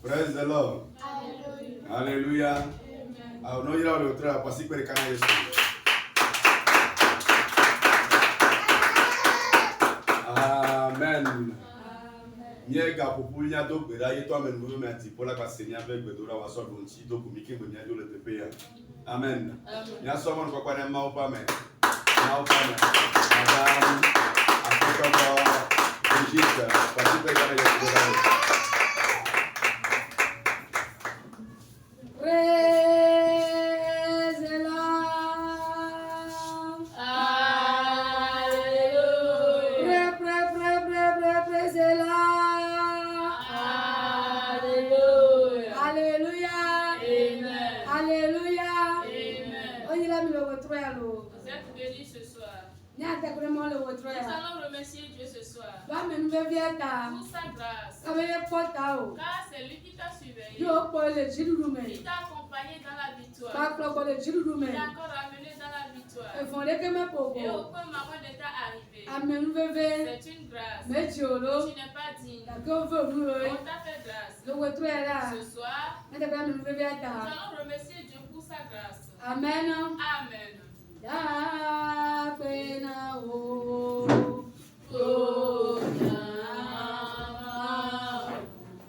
Praise the Lord. Alléluia. Alors, nous irons le train parce que les canaux sont. Amen. Nye ga popu nya do gbera ye to amen mo me ati pola ka se nya be gbedora wa so don ti do ko mi ke mo nya do le pepe ya. Amen. Nya so mo ko kwa na ma o pa me. Ma o pa me. Madame Afrika ko Brigitte parce que ka le gbera. Nous allons remercier Dieu ce soir pour sa grâce. Car c'est lui qui t'a surveillé, qui t'a accompagné dans la victoire, qui t'a encore ramené dans la victoire. Et aucun malheur ne t'est arrivé. C'est une grâce. Tu n'es pas digne. On t'a fait grâce. Ce soir, nous allons remercier Dieu pour sa grâce. Amen. Amen. Da pena o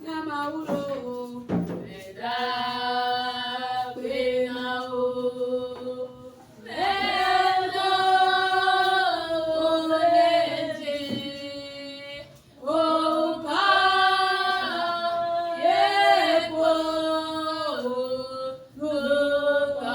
nama ulo da pena o meno oleje o pa yepo no pa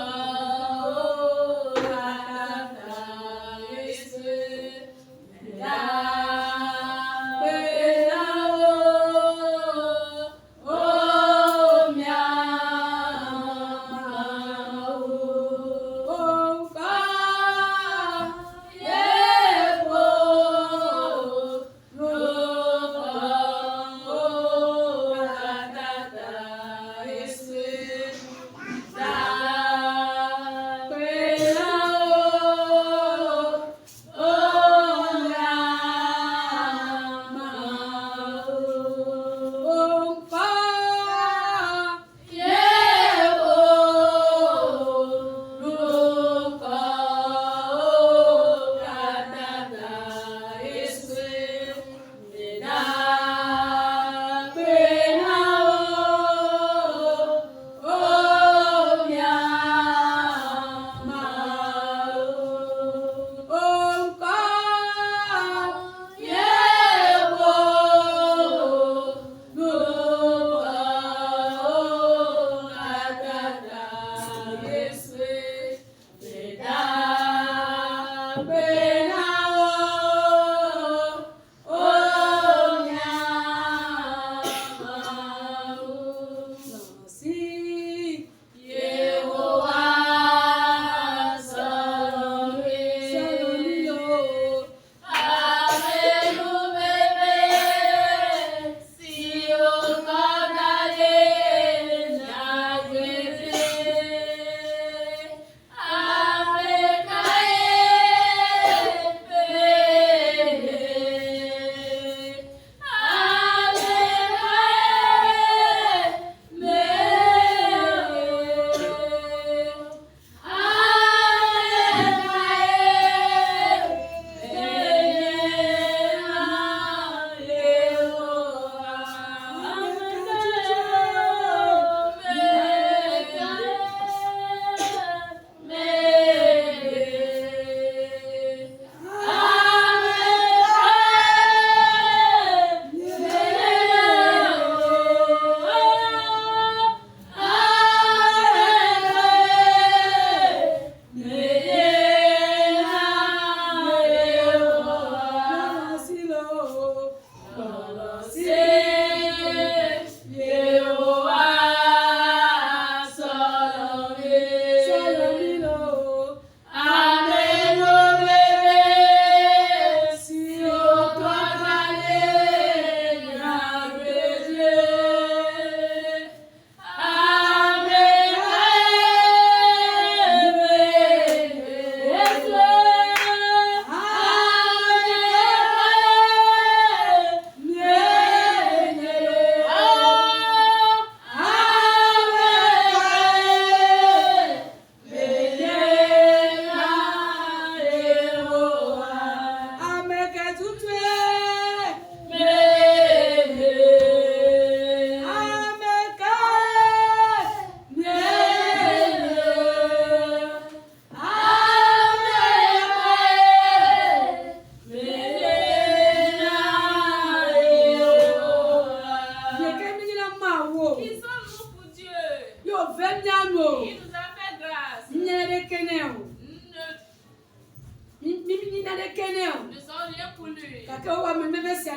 Nous sommes rien pour lui.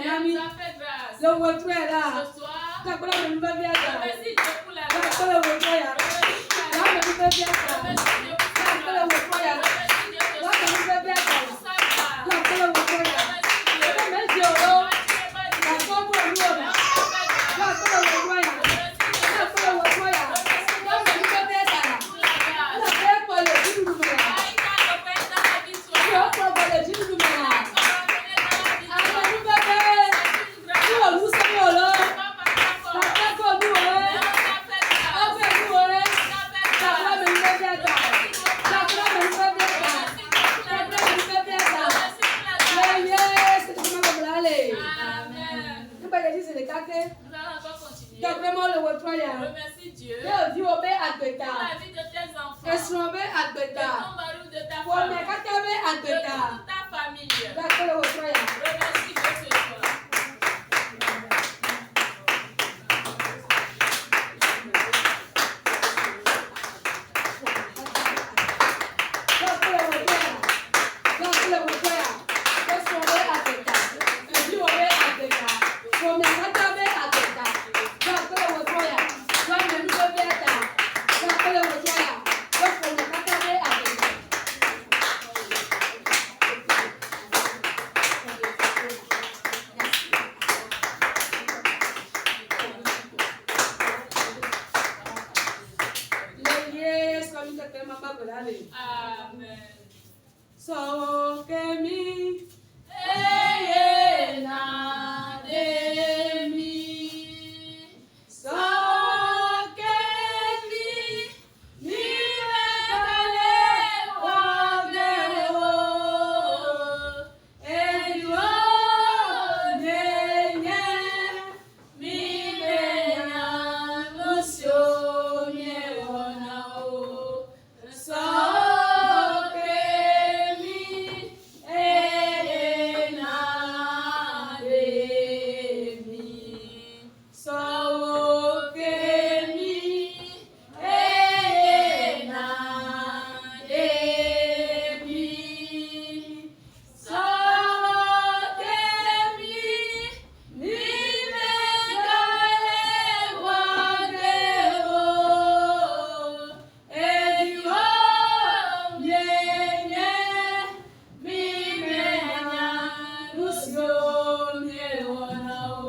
Il nous a fait grâce. Ce soir, Merci remercie Dieu pour la grâce. Remercie Dieu pour la grâce. Remercie Dieu pour sa grâce. Remercie Dieu pour sa Remercie Dieu pour la vie de tes enfants, de ton mari ou de ta femme, de toute ta famille. Remercie Dieu ce soir. Amen. So que mi Eyena de mi, so que mi regale wageo, elio nenye mi benya lucio nyewona o, so que mi eyena de mi, so que mi eyena de mi, so que mi regale wageo, elio nenye mi benya lucio nyewona o,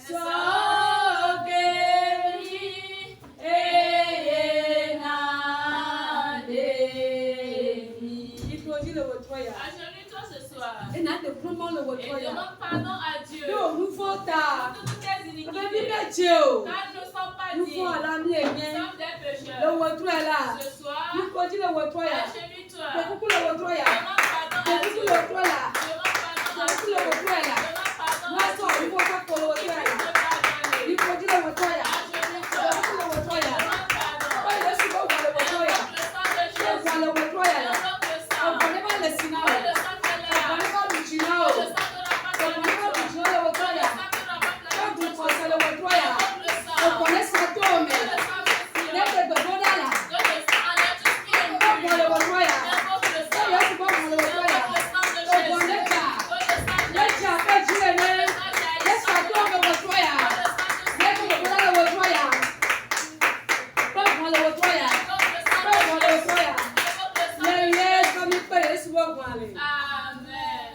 so que mi eyena de mi. Agenouille-toi ce soir et demande pardon à Dieu pour toutes tes iniquités, car nous ne sommes pas dignes, nous sommes des pécheurs. Ce soir, agenouille-toi, demande pardon à Dieu, demande pardon à Dieu, demande pardon à Dieu. Amen.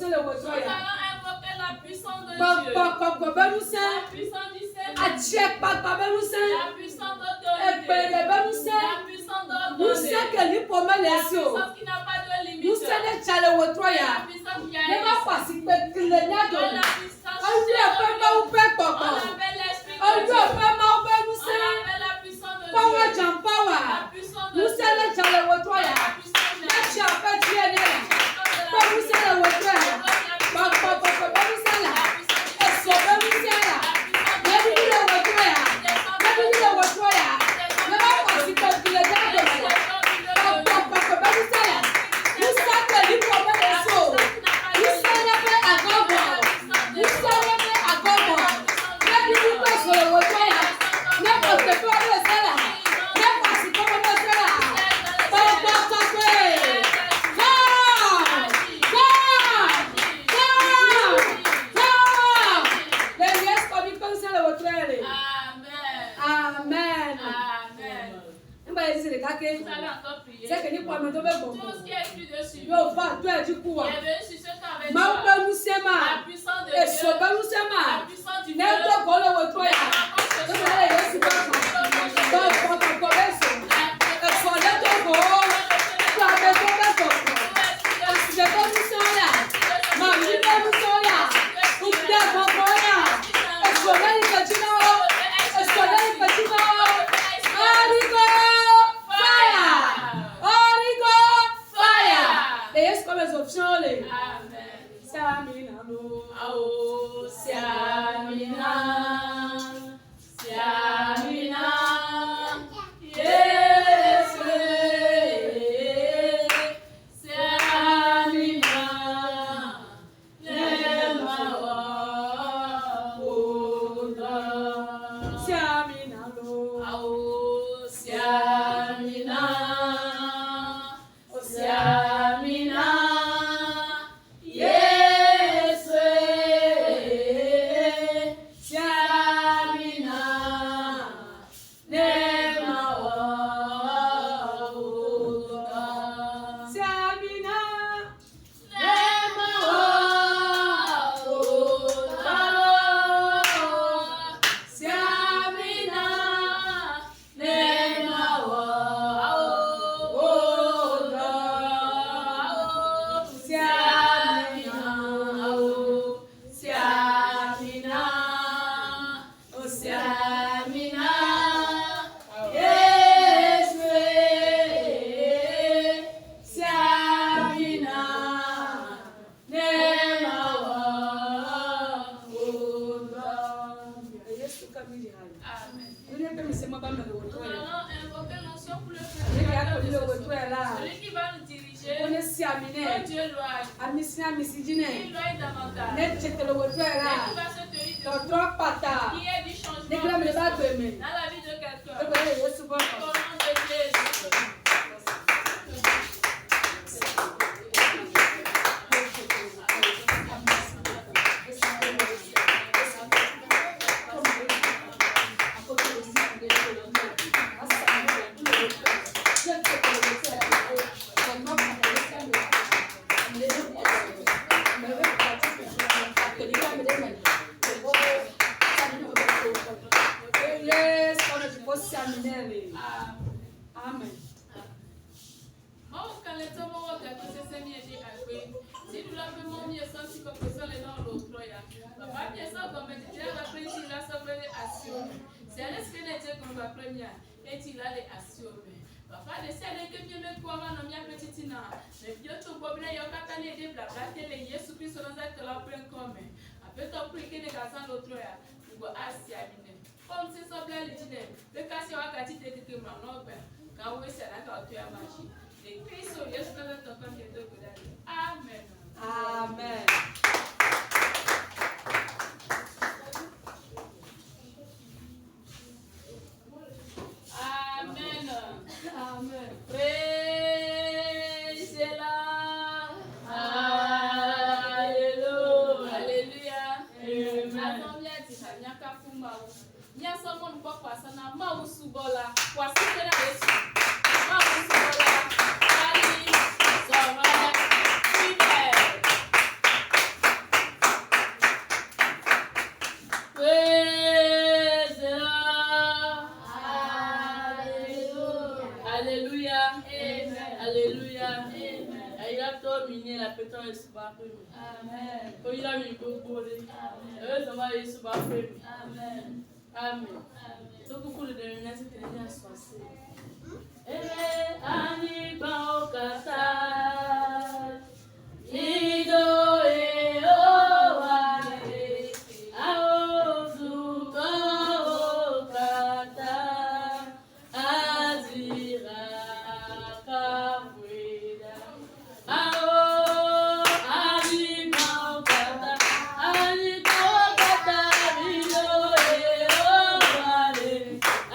le Nous wotro allons ya. invoquer la puissance de Dieu. Papa La benuse. puissance du Seigneur. Adie papa benuse. La puissance d'autorité. Ekpere benuse. La puissance Nous d'ordonner. sait que ni pour me La laisser. puissance qui n'a pas de limite. Nous sait de chale wotro La ya. puissance qui a Ne va pas si pe kile nyado. la puissance On lui a fait ma ou pe On papa. appelle l'esprit On de lui Dieu. a fait ma ou On benuse. appelle la puissance de Power Dieu. jam La power. puissance de Nous Dieu. sait de chale wotro La ya. puissance de Na chi ape tie ne. Pa nous sait le wotro ya. Papa benuse la. Eso benuse la. Baby ni le wotro ya. Baby ni le wotro ya. Ne va pas si pe kile nyado. Papa benuse la. Nous sait que ni pour me laisser. Nous sait de pe agogo. Nous sait de pe agogo. Baby ni pe so le wotro ya. Ne pas se pe le sala. Ne pas si pe me sala. Papa kakwe. Amen. Nous allons encore prier. C'est que ni kwa mendo be Tout bongo. ce qui est écrit dessus. Yo va tu e di Il kuwa. est venu sur ce camp avec Ma toi. ube musema. La puissance de E so Dieu. be La musema. puissance du Ne Dieu. to ko lo wo to ya. Ce To soir. be Yesu ba ka. Ba ko ko be so. E so le to go. Tu a be to be to. E si be musala. Ma mi be musala. U de ko ko ya. E so le ni ka jina o. E so le ni ka jina o. Arigo fire. Arigo fire. E Yesu ko be so fiole. Amen. Samina lo. Oh, Siamina, Siamina, yes, Siamina, nema oda. Samina lo. Oh, Siamina, oh, Siamina, yes, Siamina, nema oda. Samina. Nema oda. Siamina, nema oda. Siamina, Siamina, oh Siamina, yes, Siamina, nema oda. Yesu kamili hali. Amen. Ndio pe misema ba melo Nous woto ya. allons invoquer l'onction pour le Ndio prédicateur yako de ndio ce woto soir. ya la. Celui qui va nous diriger, One que siamine. Dieu loie. Amisi Il amisijine. loie davantage. Ne chetelo woto ya Et qui la. va se tenir To debout. tro pata. Qui est du changement Ne kila mele ba gbeme. dans la vie de quelqu'un. Ebe Yesu ba Au ka. nom de Jésus. Yes, on a tipo siamine. Amen. Quand le temps où quelque chose s'est mis à dire, si nous l'avons mis senti comme ça, les noms l'autre, papa, bien ça, comme tu l'as appris, il a sauvé les assurés. C'est un esprit de Dieu qu'on va première, et il a les assurés. Papa, de celles que Dieu me croit, non, bien petit, non. Mais Dieu, tout problème, il y a qu'à t'aller des blabla, les Jésus Christ, dans un tel plein commun. Après, tu as pris que les garçons l'autre, tu vas assurer. Comme c'est ça, le dîner, le cas, c'est un cas de déterminant, non, quand oui, c'est là que tu as marché. Et Christ, Jésus, dans un temps, qui est de Amen. Amen. Amen. Amen. Praise the Lord. Alléluia. Alléluia. Amen. Nyasomon kwa kwasana mausubola kwasikena Yesu mausubola ali soma fide Alléluia. Aïe, toi, mini, la pétale est sous ma femme. Amen. Quand il a mis le courrier, ça va aller sous ma femme. Amen. Amen. Donc, beaucoup de dénominations qui sont associées. Ani baokata, ido e owane, aozuko okata, azira kafweda, ani baokata, ido e owane,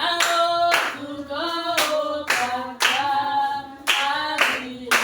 aozuko okata, azira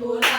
Oh,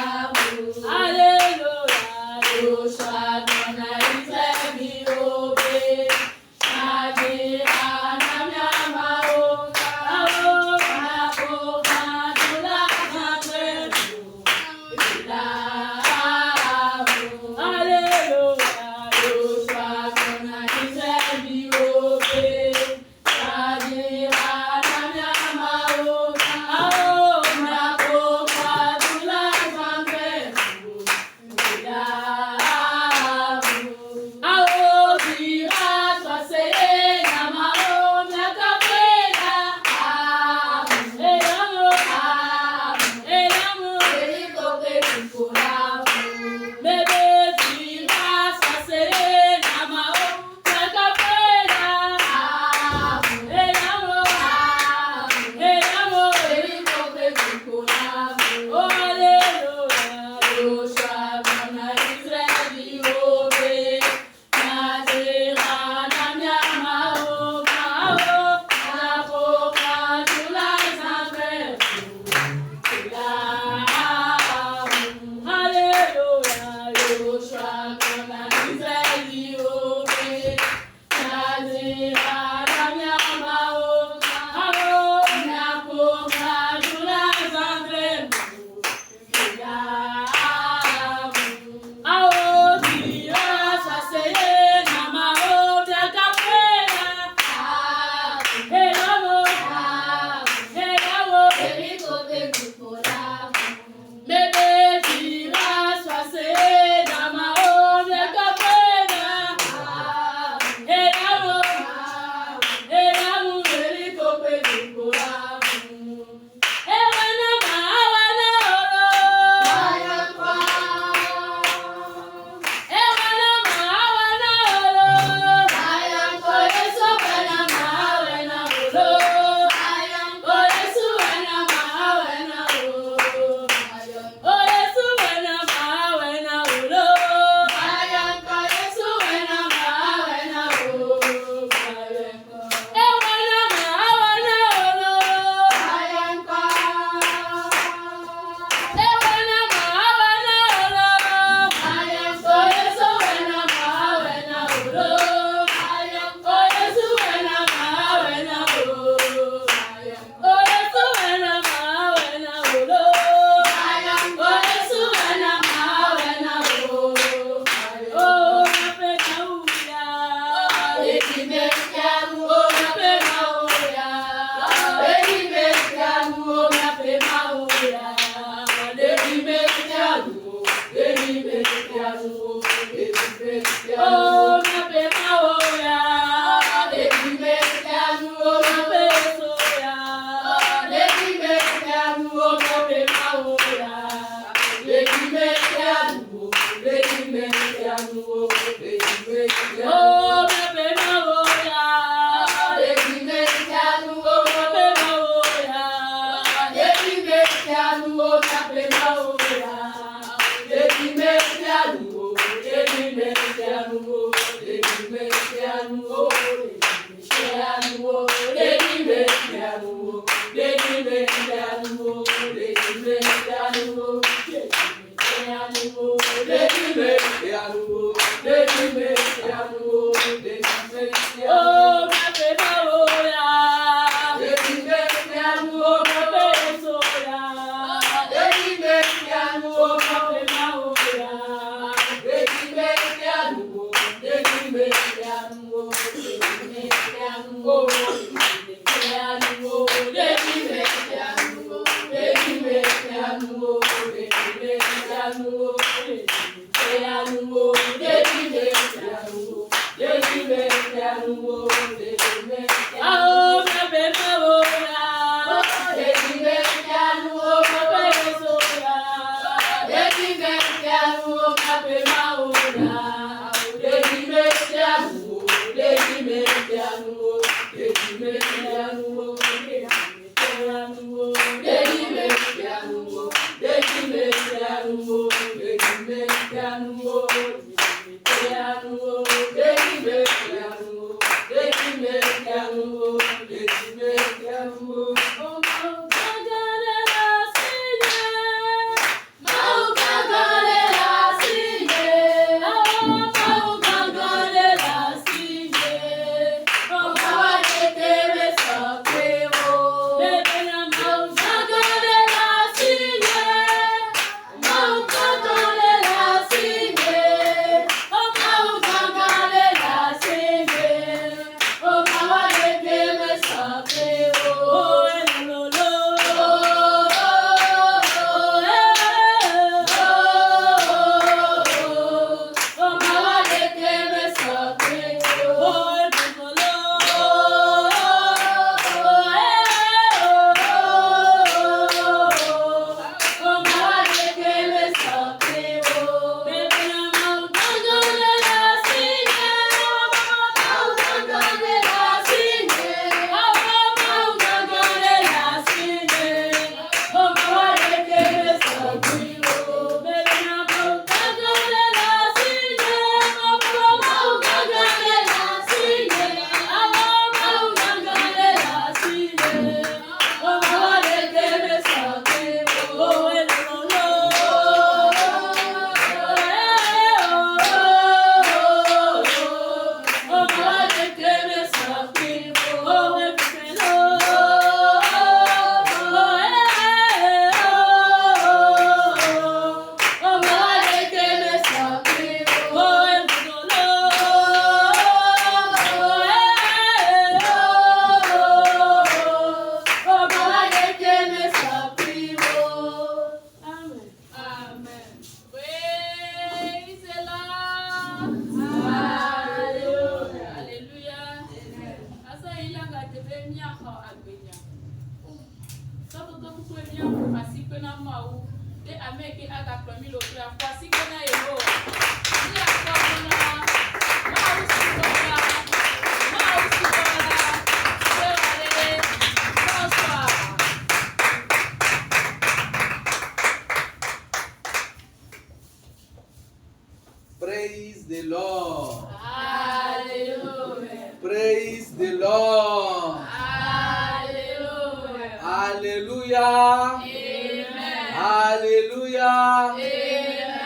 Praise the Lord. Hallelujah. Praise the Lord. Hallelujah. Hallelujah. Amen. Hallelujah. Amen.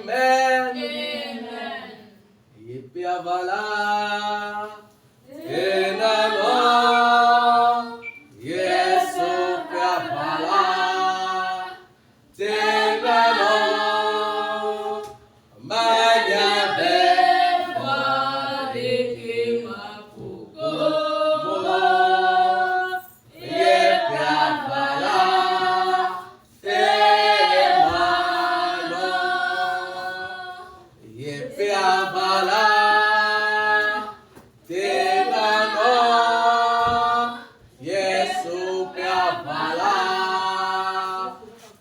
Amen. Amen. Yepi avala. Enano. Yesu pe avala. Tenano. Manyabe. Yepi avala. Tenano. Yepi avala. Tenano. Yesu pe avala.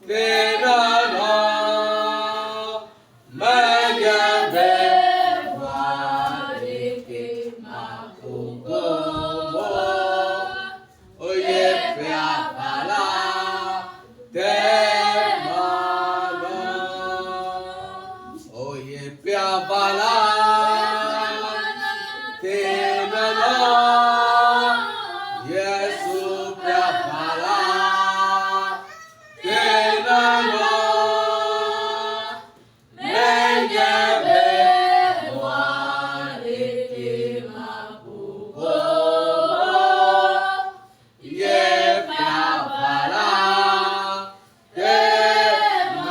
Tenano. Manyabe. Oye pe avala. Tenano. Oye pe avala. Tenano. Yesu pe avala. Tenano. Menyabe. Yepi avala. Tenano.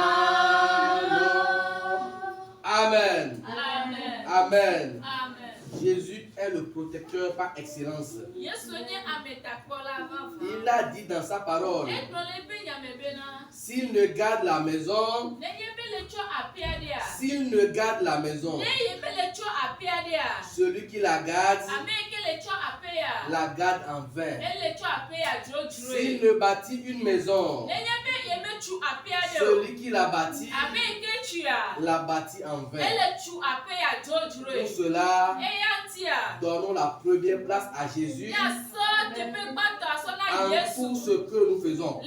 Amen. Amen. Amen. Amen. Jésus est le protecteur par excellence. Il a dit dans sa parole, s'il ne garde la maison, s'il ne garde la maison, celui qui la garde en vain. S'il ne bâtit une maison, celui qui la bâtit la bâtit en vain. Pour cela, donnons la première place à Jésus en tout ce que nous faisons.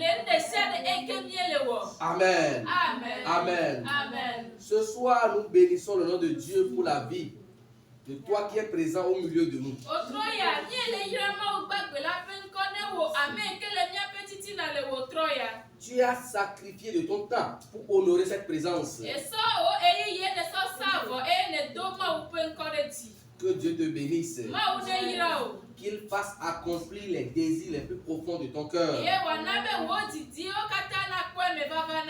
Amen. Amen. Amen. Amen. Ce soir, nous bénissons le nom de Dieu pour la vie de toi qui es présent au milieu de nous. Tu as sacrifié de ton temps pour honorer cette présence. Que Dieu te bénisse. Qu'il fasse accomplir les désirs les plus profonds de ton cœur.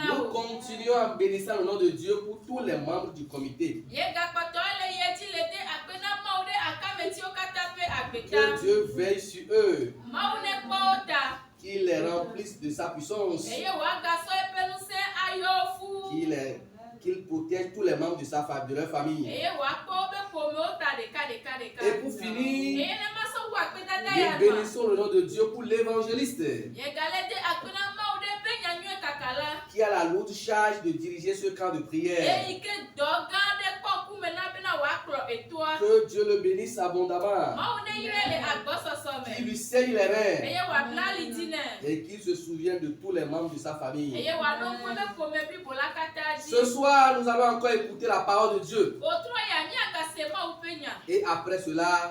Nous continuons à bénir le nom de Dieu pour tous les membres du comité. Que Dieu veille sur eux. Qu'il les remplisse de sa puissance. Qu'il protège tous les membres de leur famille. Et pour finir, nous bénissons le nom de Dieu pour l'évangéliste qui a la lourde charge de diriger ce camp de prière. Que Dieu le bénisse abondamment, qu'il lui saigne les reins et qu'il se souvienne de tous les membres de sa famille. Ce soir, nous allons encore écouter la parole de Dieu. Et après cela,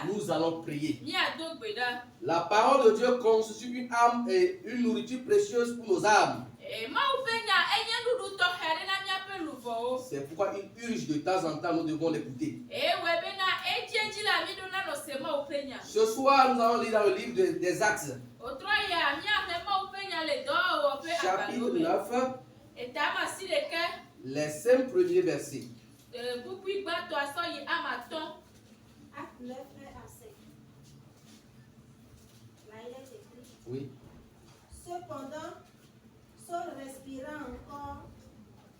nous allons prier. La parole de Dieu constitue une âme et une nourriture précieuse pour nos âmes. C'est pourquoi il urge de temps en temps, nous devons l'écouter. Ce soir, nous allons lire dans le livre des Actes, chapitre 9, les 5 premiers versets. Acte 9, 1 à 5. Là, il est écrit. Oui. Cependant, Saul respira encore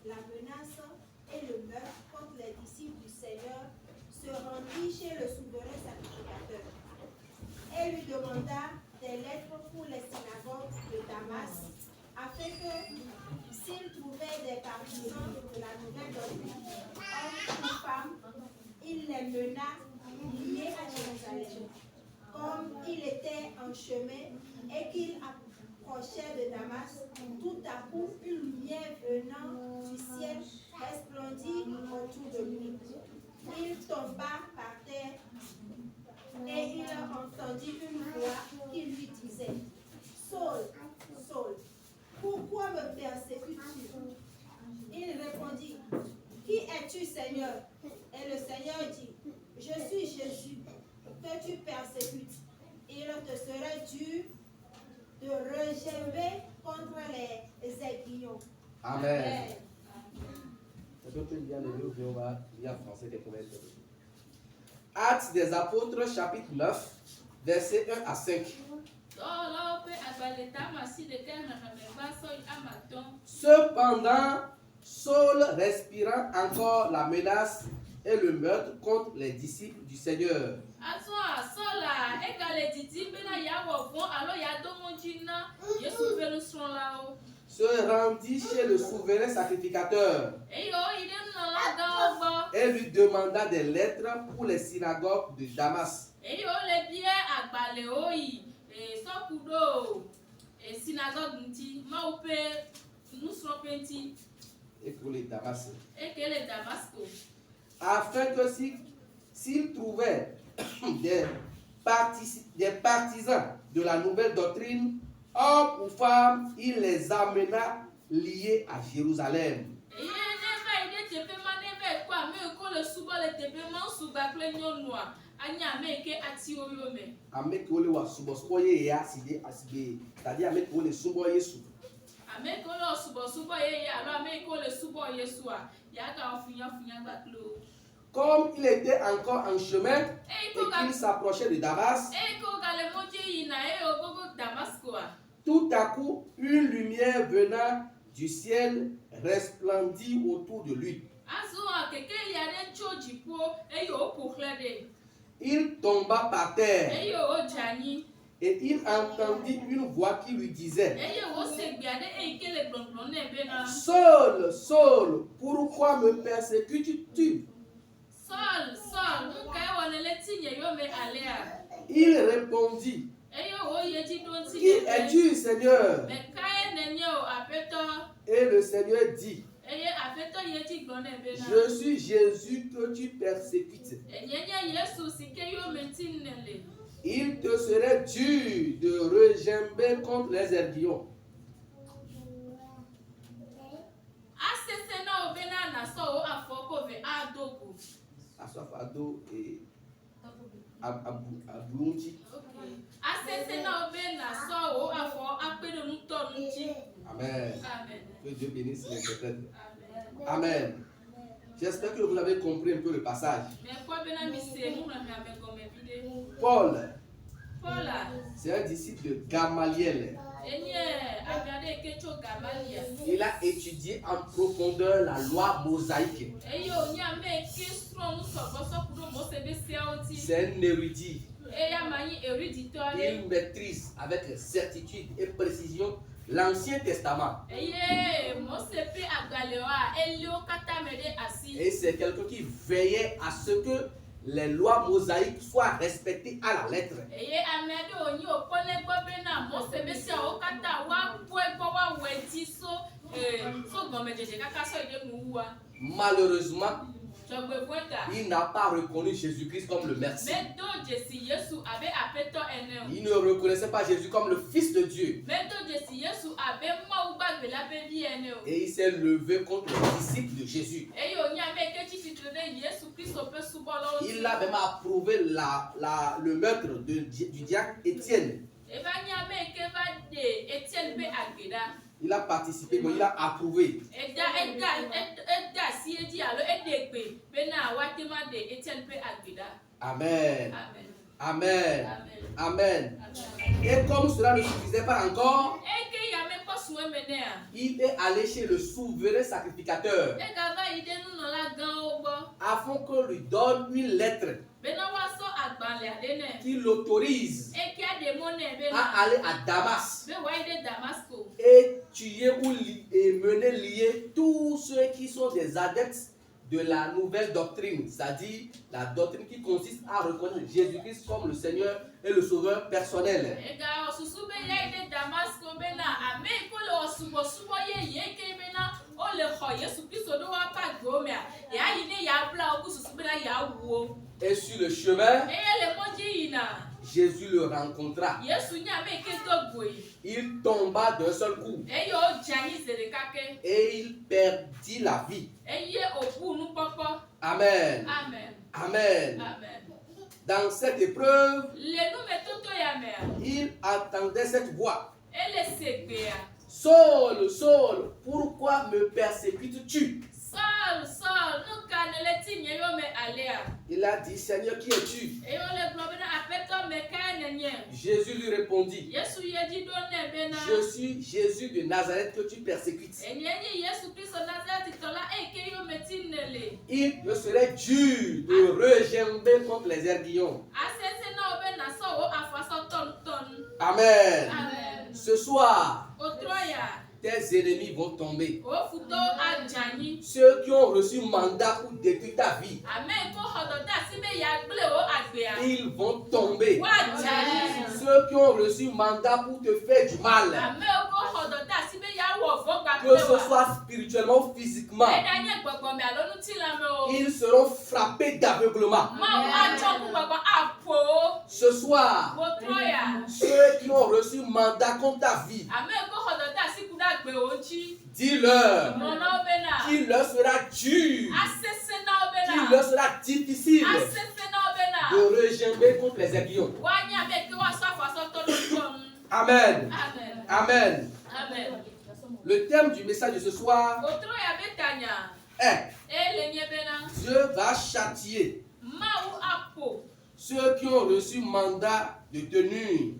la menace et le meurtre contre les disciples du Seigneur, se rendit chez le souverain sacrificateur et lui demanda des lettres pour les synagogues de Damas, afin que, s'il aspirants de la nouvelle doctrine, hommes ou femmes, il les mena liés à Jérusalem. Comme il était en chemin et qu'il approchait de Damas, tout à coup une lumière venant du ciel resplendit autour de lui. Il tomba par terre et il entendit une voix qui lui disait: Saul, Saul, pourquoi me persécutes-tu? Il répondit: Qui es-tu, Seigneur? Et le Seigneur dit: Je suis Jésus, que tu persécutes. Il te serait dur de rejeter contre les aiguillons. Amen. Est-ce qu'on peut lire le livre ou on va lire en français quelques versets? Actes des Apôtres, chapitre 9, versets 1 à 5. Cependant, Saul respirant encore la menace et le meurtre contre les disciples du Seigneur. Se rendit chez le souverain sacrificateur et lui demanda des lettres pour les synagogues de Damas. Et pour les Damas. Afin que s'il trouvait des partisans de la nouvelle doctrine, hommes ou femmes, il les amena liés à Jérusalem. Comme il était encore en chemin et qu'il s'approchait de Damas, tout à coup, une lumière venant du ciel resplendit autour de lui. Il tomba par terre et il entendit une voix qui lui disait: Saul, Saul, pourquoi me persécutes-tu? Il répondit: Qui es-tu, Seigneur? Et le Seigneur dit: Je suis Jésus que tu persécutes. Il te serait dur de regimber contre les aiguillons. Asafado et Abouunti. Amen. Que Dieu bénisse l'interprète. Amen. J'espère que vous avez compris un peu le passage. Paul, c'est un disciple de Gamaliel. Il a étudié en profondeur la loi mosaïque. C'est un érudit. Il maîtrise avec certitude et précision l'Ancien Testament. Et c'est quelqu'un qui veillait à ce que les lois mosaïques soient respectées à la lettre. Malheureusement, il n'a pas reconnu Jésus-Christ comme le Messie. Il ne reconnaissait pas Jésus comme le Fils de Dieu. Et il s'est levé contre les disciples de Jésus. Il a même approuvé le meurtre du diacre Étienne. Il a participé, mais il a approuvé. Amen. Amen. Amen. Et comme cela ne suffisait pas encore, il est allé chez le souverain sacrificateur afin qu'on lui donne une lettre qui l'autorise Et qui a des monnaies. à aller à Damas Mais ouais, il est Damasco. et tuer et mener lier tous ceux qui sont des adeptes de la nouvelle doctrine, c'est-à-dire la doctrine qui consiste à reconnaître Jésus-Christ comme le Seigneur et le Sauveur personnel. Et gars, Susube ya ide Damasco bena, ame ko le subo ye ke bena, o le kho Yesu Kristo do wa pa gomia. Ya yine ya bla o Susube na ya wo. Et sur le chemin, Et le moji ina. Jésus le rencontra. Yesu nya me ke to boy. Il tomba d'un seul coup Et yo jani zere kake. et il perdit la vie. Et ye obu nu popo. Amen. Amen. Amen. Amen. Dans cette épreuve, Le nou me toto ya me. il entendait cette voix. Et le segbe ya. Saul, Saul, pourquoi me persécutes-tu? Saul, nous canele tinye yo me alea. Il a dit, Seigneur, qui es-tu? Et yo le globena apeto me kanenye. Jésus lui répondit, Yesu ye di donne bena. je suis Jésus de Nazareth que tu persécutes. Enyenye Yesu Kristo Nazareth tola eke yo metinele. Il me serait dur de regimber contre les aiguillons. Asese na obena so o afaso ton. Amen. Amen. Ce soir, Otroya. tes ennemis vont tomber. O futo ajani. Ceux qui ont reçu mandat pour détruire ta vie, Amen ko hodota sibe ya gble o agbea. ils vont tomber. Wa jani. Ceux qui ont reçu mandat pour te faire du mal, Amen ko hodota sibe ya wo fo gba que ce soit spirituellement ou physiquement, Edanye gbogbo me alonu ti la me o. ils seront frappés d'aveuglement. Ma o ajo ku gbogbo apo. Ce soir, Otroya. ceux qui ont reçu mandat contre ta vie, Amen ko hodota sikuda gbe oji. dis-leur Mono bena. qu'il leur sera dur, Asese na qu'il obena. leur sera difficile Asese na obena. de regimber contre les aiguillons. Wanya be ke wa so afaso to don. Amen. Amen. Amen. Amen. Le thème du message de ce soir Otroya betanya. est Elenye bena. Dieu va châtier Ma ou apo. ceux qui ont reçu mandat de tenue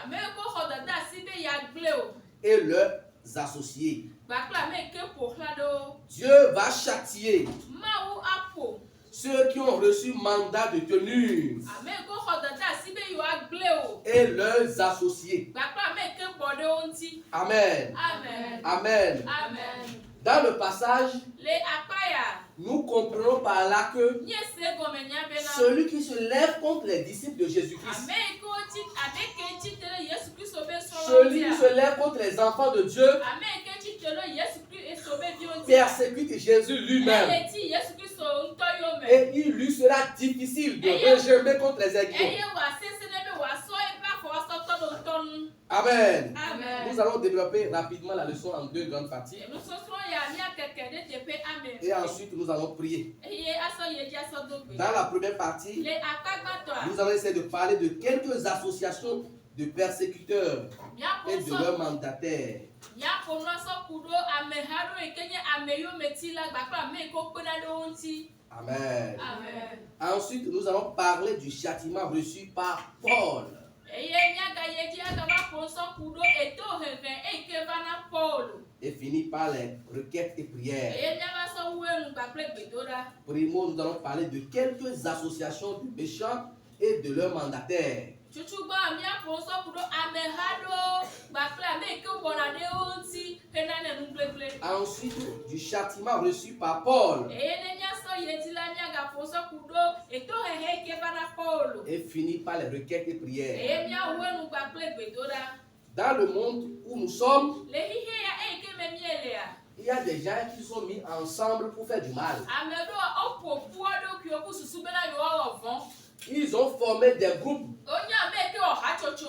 Amen ko hodota sibe ya gble o. et leurs associés. Gbakla me ke po hlado. Dieu va châtier Ma ou apo. ceux qui ont reçu mandat de tenue Amen ko hodota sibe yo agble o. et leurs associés. Gbakla me ke bode onti. Amen. Amen. Amen. Amen. Dans le passage, Le akaya. nous comprenons par là que Nye se gome nya bena. celui qui se lève contre les disciples de Jésus-Christ, Amen ko ti abeke ti tele Yesu Kristo be so. celui qui se lève contre les enfants de Dieu, Amen ke ti tele Yesu Kristo be bi onti. persécute Jésus lui-même. Ele ti Yesu Kristo nto yo me. Et il lui sera difficile de regimber contre les aiguillons. Eye wa sese ne be wa so e ba fo so to do ton. Amen. Amen. Nous allons développer rapidement la leçon en deux grandes parties. Nous sosro ya mi akeke de tepe amen. Et ensuite, nous allons prier. Eye aso ye ja so do gbe. Dans la première partie, Le akagbato a. nous allons essayer de parler de quelques associations de persécuteurs Mia et de ponso. leurs mandataires. Mia pono so kudo ameharo ekenye ameyo metila gbakpa me ko pena do onti. Amen. Amen. Ensuite, nous allons parler du châtiment reçu par Paul. Eye mia ga ye ji aga ba ponso kudo eto hehe eke bana Paul. Et finir par les requêtes et prières. Eye mia ba so wenu gbakple gbedoda. Primo, nous allons parler de quelques associations de méchants et de leurs mandataires. Chuchugba mia ponso kudo amehado gbakple ame ke bona de onti hena ne nuglegle. Ensuite, du châtiment reçu par Paul. Eye ne mia so ye ti la mia ga ponso kudo eto hehe eke bana Paul. Et finir par les requêtes et prières. Eye mia wenu gbakple gbedoda. Dans le monde où nous sommes, Le hihe ya eke me mielea. il y a des gens qui sont mis ensemble pour faire du mal. Amedo opo puado kyoku susubena yo ovon. Ils ont formé des groupes Onya meke o hachocho.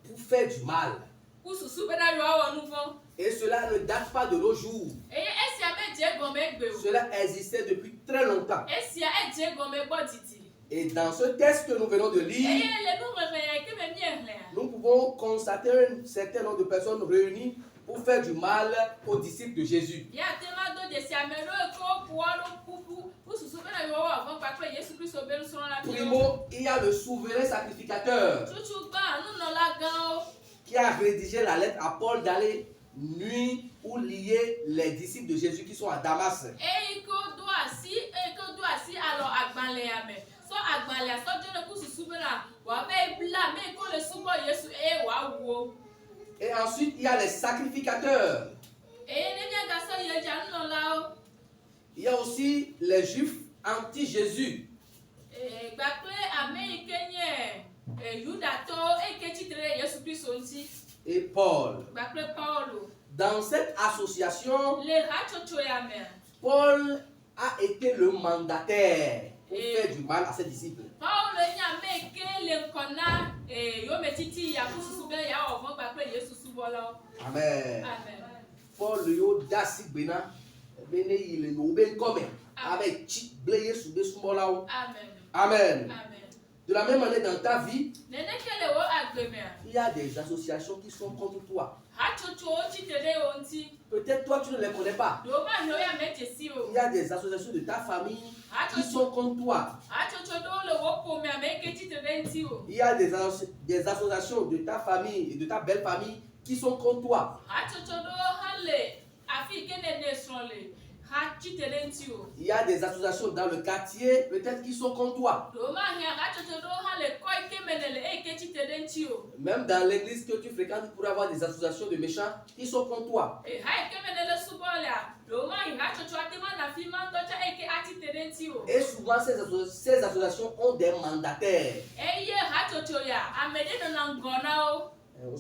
pour faire du mal. Ku susubena yo onuvon. Et cela ne date pas de nos jours. Eye esia me je gome gbe o. Cela existait depuis très longtemps. Esia je gome boditi. Et dans ce texte que nous venons de Eye lire, le nu rebe ya ke me mielea. nous pouvons constater un certain nombre de personnes réunies pour faire du mal aux disciples de Jésus. Ya tema do de sia mero ko puado pupu. Ku susubena yo ovon pa pe Yesu Kristo be nso la bi. Primo, il y a le souverain sacrificateur Chuchu ba nu no la gan o. qui a rédigé la lettre à Paul d'aller nuire ou lier les disciples de Jésus qui sont à Damas. Iko do asi alo agbanle ame. Et ensuite, il y a les sacrificateurs. Il y a aussi les juifs anti-Jésus. Et Paul. Dans cette association, Paul a été le mandataire pour faire du mal à ses disciples. Amen. Paul yo dasi bena bene il yo ben comme avec chi blé sous des sumbola. Amen. De la même manière dans ta vie, il y a des associations qui sont contre toi. Peut-être toi tu ne les connais pas. Il y a des associations de ta famille qui sont contre toi. Il y a des associations de ta famille et de ta belle famille qui sont contre toi. Il y a des associations dans le quartier, peut-être qui sont contre toi. Même dans l'église que tu fréquentes, tu pourrais avoir des associations de méchants qui sont contre toi. Et souvent, ces associations ont des mandataires. On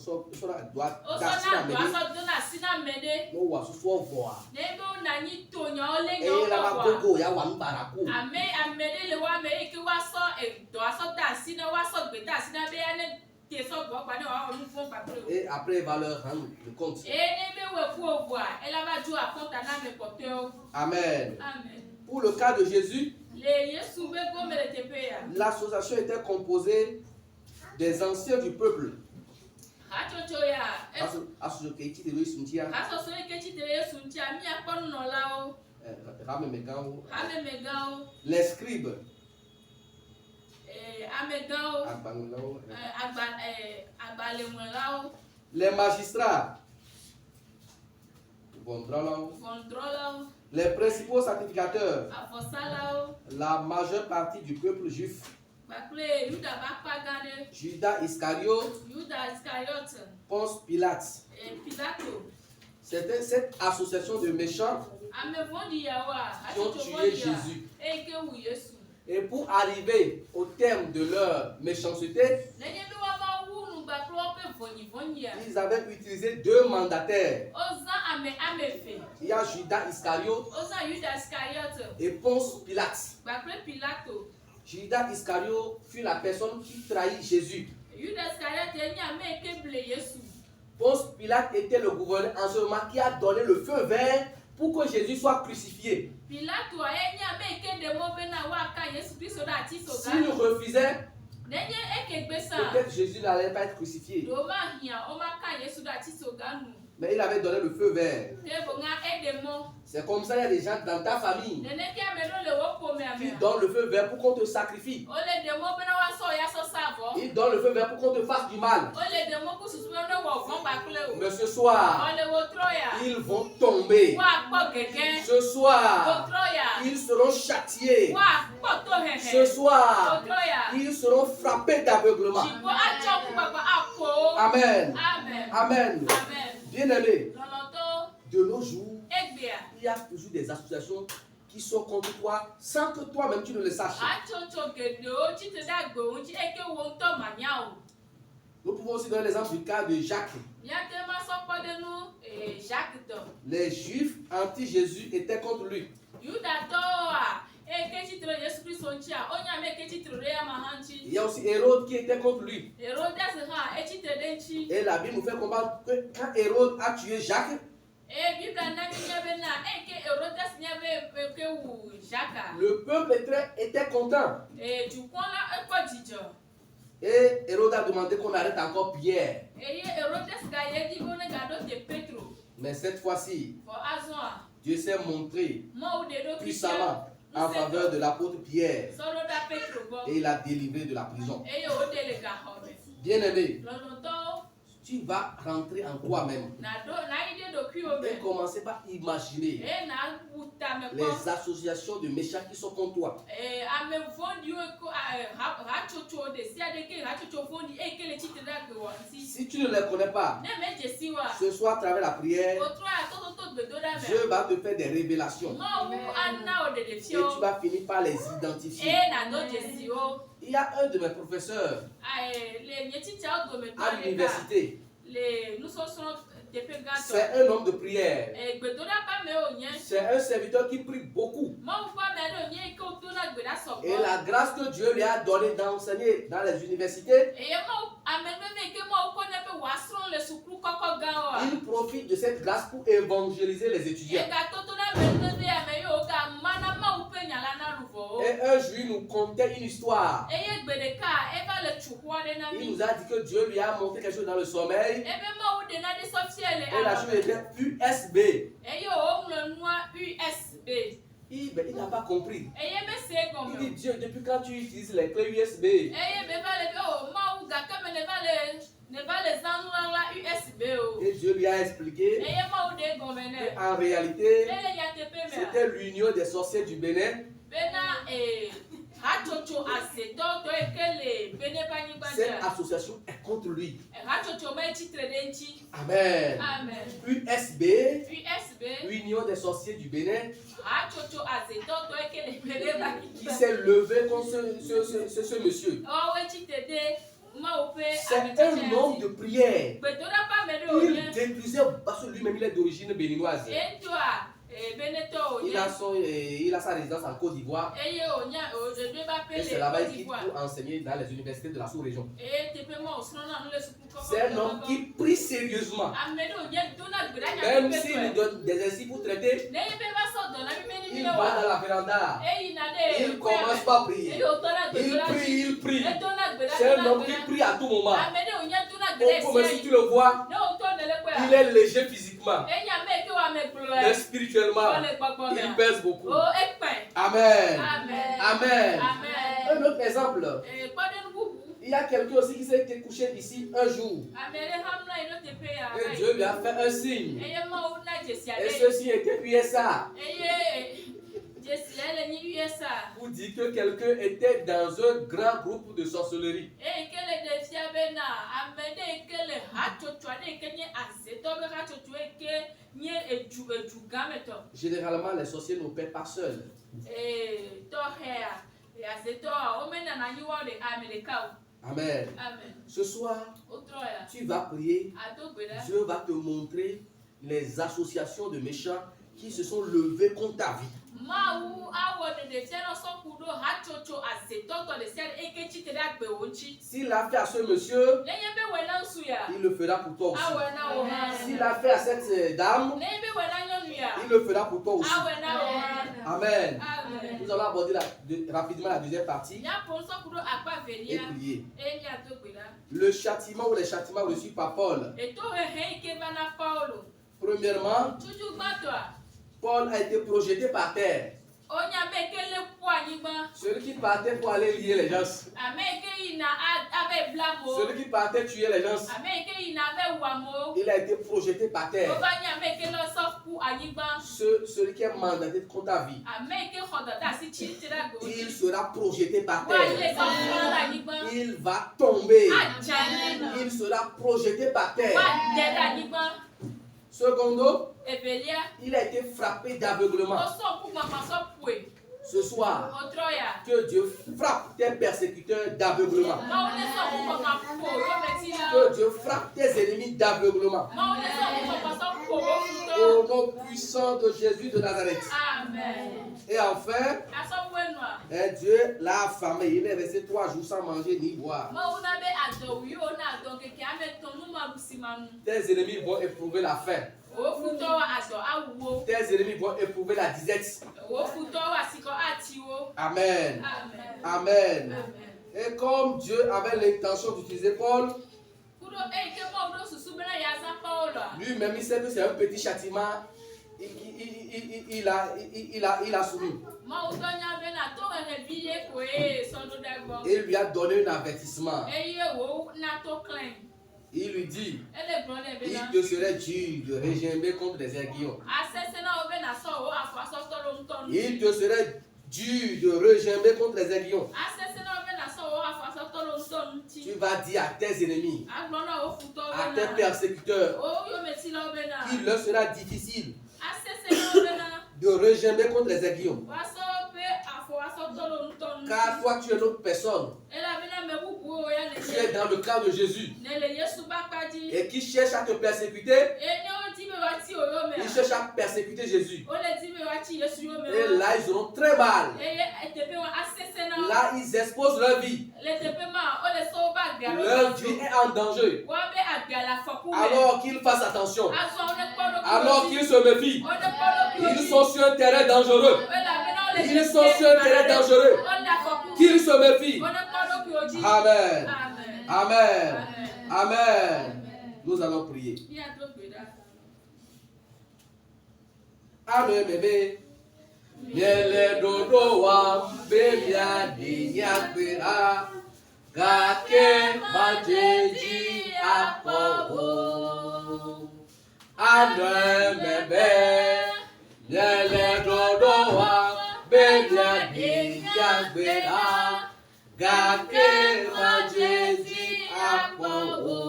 et après, il va leur rendre le compte. Amen. Pour le cas de Jésus, l'association était composée des anciens du peuple. Les scribes, les magistrats, les principaux sacrificateurs, la majeure partie du peuple juif, Judas Iscariote, Ponce Pilate. C'était cette association de méchants qui ont tué Jésus. Et pour arriver au terme de leur méchanceté, ils avaient utilisé deux mandataires. Il y a Judas Iscariote et Ponce Pilate. Judas Iscariote fut la personne qui trahit Jésus. Ponce Pilate était le gouverneur en ce moment qui a donné le feu vert pour que Jésus soit crucifié. S'il refusait, peut-être Jésus n'allait pas être crucifié. Mais il avait donné le feu vert. C'est comme ça, il y a des gens dans ta famille qui donnent le feu vert pour qu'on te sacrifie. Ils donnent le feu vert pour qu'on te fasse du mal. Mais ce soir, ils vont tomber. Ce soir, ils seront châtiés. Ce soir, ils seront frappés d'aveuglement. Amen. Amen. Bien-aimé, de nos jours, il y a toujours des associations qui sont contre toi sans que toi-même tu ne le saches. Nous pouvons aussi donner l'exemple du cas de Jacques. Les Juifs anti-Jésus étaient contre lui. Il y a aussi Hérode qui était contre lui. Et la Bible nous fait comprendre que quand Hérode a tué Jacques, le peuple était content. Et Hérode a demandé qu'on arrête encore Pierre. Mais cette fois-ci, Dieu s'est montré puissamment en faveur de l'apôtre Pierre. Et il a délivré de la prison. Bien-aimé, tu vas rentrer en toi-même et commencer par imaginer les associations de méchants qui sont contre toi. Si tu ne les connais pas, ce soir à travers la prière, Dieu va te faire des révélations et tu vas finir par les identifier. Il y a un de mes professeurs à l'université. C'est un homme de prière. C'est un serviteur qui prie beaucoup. Et la grâce que Dieu lui a donnée d'enseigner dans les universités, il profite de cette grâce pour évangéliser les étudiants. Et un jour, il nous contait une histoire. Il nous a dit que Dieu lui a montré quelque chose dans le sommeil. Et la chose était USB. Il n'a pas compris. Il dit, Dieu, depuis quand tu utilises les clés USB? Et Dieu lui a expliqué qu'en réalité, c'était l'union des sorciers du Bénin. Cette association est contre lui. Amen. USB, Union des sorciers du Bénin, qui s'est levé contre ce monsieur. C'est un homme de prière. Il détruisait parce que lui-même il est d'origine béninoise. Il a sa résidence en Côte d'Ivoire. Et c'est là-bas qu'il quitte pour enseigner dans les universités de la sous-région. C'est un homme qui prie sérieusement. Même s'il lui donne des exercices pour traiter, il va dans la véranda. Il commence par prier. Il prie. C'est un homme qui prie à tout moment. Comme si tu le vois, il est léger physiquement. Mais spirituellement, il pèse beaucoup. Amen. Amen. Un autre exemple. Il y a quelqu'un aussi qui s'est été couché ici un jour. Et Dieu lui a fait un signe. Et ce signe était USA. Pour dire que quelqu'un était dans un grand groupe de sorcellerie. Généralement, les sorciers n'opèrent pas seuls. Amen. Ce soir, tu vas prier. Dieu va te montrer les associations de méchants qui se sont levés contre ta vie. S'il l'a fait à ce monsieur, il le fera pour toi aussi. S'il l'a fait à cette dame, il le fera pour toi aussi. Amen. Nous allons aborder rapidement la deuxième partie et prier. Le châtiment ou les châtiments reçus par Paul. Premièrement, Paul a été projeté par terre. Celui qui partait pour aller lier les gens. Celui qui partait tuer les gens. Il a été projeté par terre. Celui qui est mandaté contre ta vie. Il sera projeté par terre. Il va tomber. Il sera projeté par terre. Secondo, il a été frappé d'aveuglement. Ce soir, que Dieu frappe tes persécuteurs d'aveuglement. Que Dieu frappe tes ennemis d'aveuglement. Au nom puissant de Jésus de Nazareth. Amen. Et enfin, Dieu l'a affamé. Il est resté 3 jours sans manger ni boire. Tes ennemis vont éprouver la faim. Tes ennemis vont éprouver la disette. Amen. Amen. Et comme Dieu avait l'intention d'utiliser Paul, lui-même il sait que c'est un petit châtiment. Il a soumis. Il lui a donné un avertissement. Il lui dit, il te serait dur de regimber contre des aiguillons. Il te serait dur de regimber contre les aiguillons. Tu vas dire à tes ennemis, à tes persécuteurs, qu'il leur sera difficile de regimber contre les aiguillons. Car toi, tu es une autre personne. Tu es dans le camp de Jésus. Et qui cherche à te persécuter, ils cherchent à persécuter Jésus. Et là, ils auront très mal. Là, ils exposent leur vie. Leur vie est en danger. Alors qu'ils fassent attention. Alors qu'ils se méfient. Ils sont sur un terrain dangereux. Ils sont sur un terrain dangereux. Qu'ils se méfient. Amen. Amen. Amen. Nous allons prier. Amen, bébé. Yele dodo wa baby adi nyakira gake bajeji apogo. Amen, bébé. Yele dodo wa baby adi nyakira gake bajeji apogo.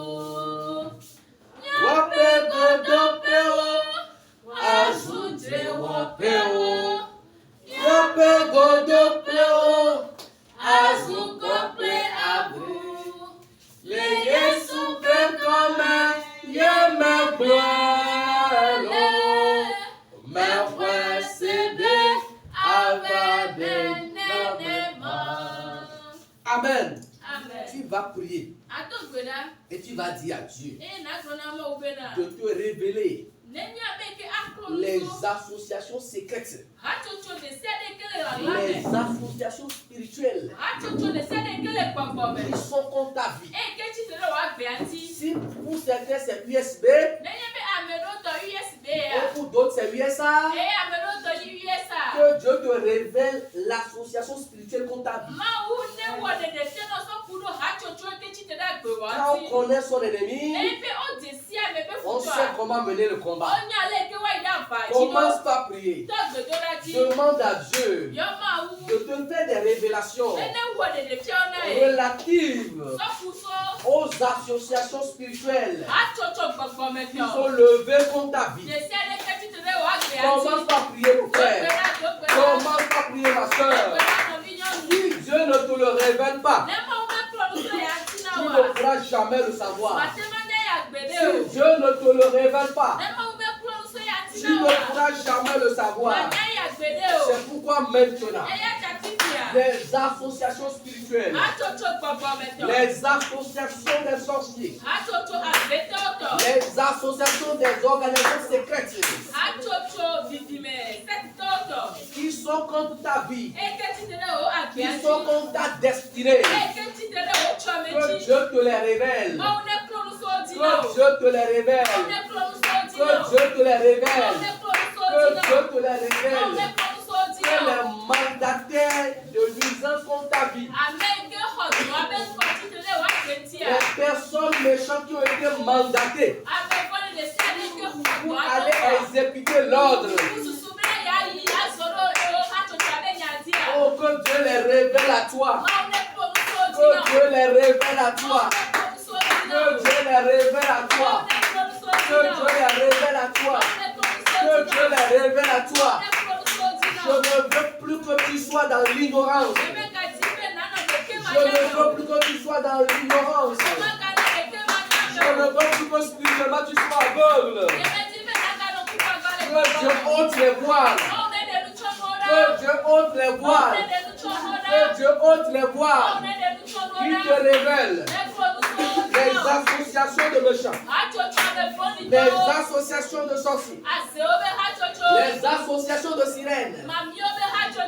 Wape godo peo. Ajoute wapeo, yape godo peo, azukope abu. Le Yesu pe comme yeme blelo, me fue cédé avec Amen. Tu vas prier et tu vas dire à Dieu de te révéler les associations secrètes, les associations spirituelles qui sont contre ta vie. Si pour certains c'est USB, et pour d'autres c'est USA, que Dieu te révèle l'association spirituelle contre ta vie. Quand on connaît son ennemi, on sait comment mener le combat. Commence par prier. Demande à Dieu de te faire des révélations relatives aux associations spirituelles qui sont levées contre ta vie. Commence par prier, mon frère. Commence par prier, ma soeur. Si Dieu ne te le révèle pas, tu ne pourras jamais le savoir. Si Dieu ne te le révèle pas, tu ne pourras jamais le savoir. C'est pourquoi maintenant, les associations spirituelles, les associations des sorciers, les associations des organisations secrètes qui sont contre ta vie, qui sont contre ta destinée, que Dieu te les révèle. Que Dieu te les révèle. Que Dieu te les révèle. Que Dieu te les révèle. Que les mandataires de nuisance contre ta vie, les personnes méchantes qui ont été mandatées pour aller exécuter l'ordre, oh, que Dieu les révèle à toi. Que Dieu les révèle à toi. Que Dieu les révèle à toi. Que Dieu les révèle à toi. Que Dieu les révèle à toi. Je ne veux plus que tu sois dans l'ignorance. Je ne veux plus que tu sois dans l'ignorance. Je ne veux plus que spirituellement tu sois aveugle. Que Dieu ôte les voiles. Que Dieu ôte les voiles. Que Dieu ôte les voiles. Qui te révèle les associations de méchants, les associations de sorciers, les associations de sirènes,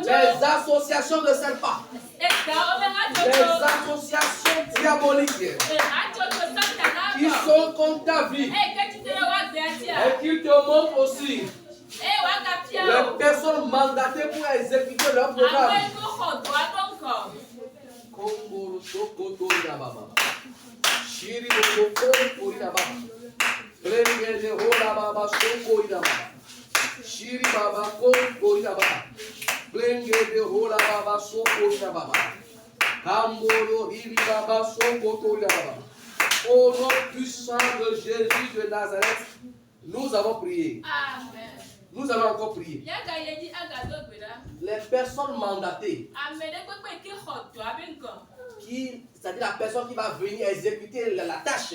les associations de serpents, les associations diaboliques qui sont contre ta vie et qui te montrent aussi les personnes mandatées pour exécuter leur programme. sokoto ina baba. Shiri boko ina baba. Blengede hola baba soko ina baba. Shiri baba ko ina baba. Blengede hola baba soko ina baba. Kamboro hiri baba sokoto ina baba. Au nom puissant de Jésus de Nazareth, nous avons prié. Amen. Nous allons encore prier. Les personnes mandatées, c'est-à-dire la personne qui va venir exécuter la tâche,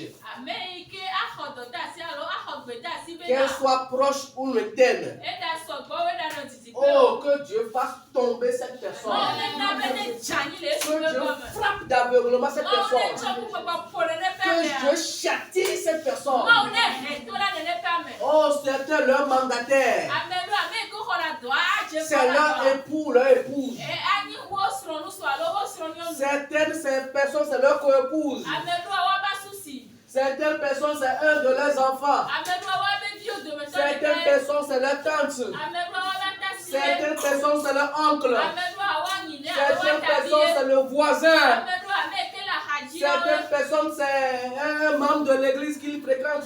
qu'elle soit proche ou lointaine, oh, que Dieu fasse tomber cette personne, que Dieu frappe d'aveuglement cette personne, que Dieu châtie cette personne. Oh, c'était leur mandataire. C'est leur époux, leur épouse. Certaines personnes, c'est leur co-épouse. Certaines personnes, c'est un de leurs enfants. Certaines personnes, c'est leur tante. Certaines personnes, c'est leur oncle. Certaines personnes, c'est le voisin. Certaines personnes, c'est un membre de l'église qui fréquente.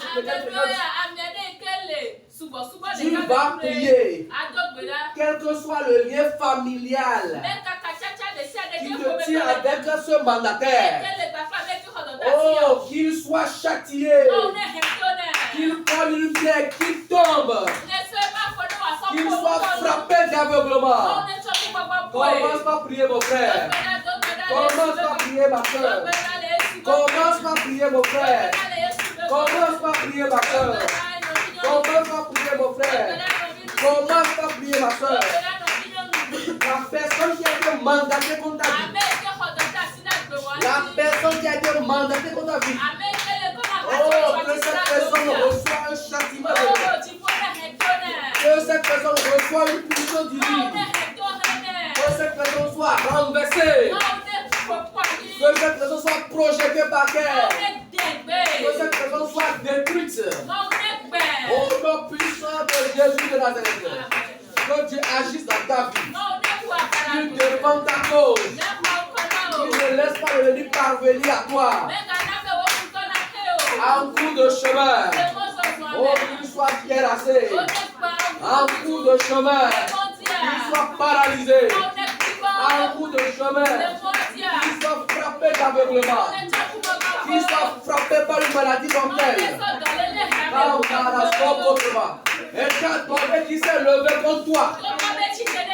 Tu vas prier, quel que soit le lien familial qui te tient avec ce mandataire. Oh, qu'il soit châtié, qu'il prenne une pierre, qu'il tombe, qu'il soit frappé d'aveuglement. Commence par prier, mon frère. Commence par prier, ma soeur. Commence par prier, mon frère. Commence par prier, ma soeur. Commence par prier, mon frère. Commence par prier, ma soeur. La personne qui a été mandatée contre ta vie. La personne qui a été mandatée contre ta vie. Oh, que cette personne reçoit un châtiment de Dieu. Que cette personne reçoit une punition divine. Que cette personne soit renversée. Que cette personne soit projetée par terre. Que cette personne soit détruite. Au nom puissant de Jésus de Nazareth. Que Dieu agisse dans ta vie. Qu'il défende ta cause. Qu'il ne laisse pas l'ennemi parvenir à toi. En cours de chemin. Oh, qu'il soit terrassé. En cours de chemin. Qu'il soit paralysé. En cours de chemin. Qu'il soit frappé d'aveuglement. Qu'il soit frappé par une maladie mortelle. Et quand on qui s'est levé contre toi,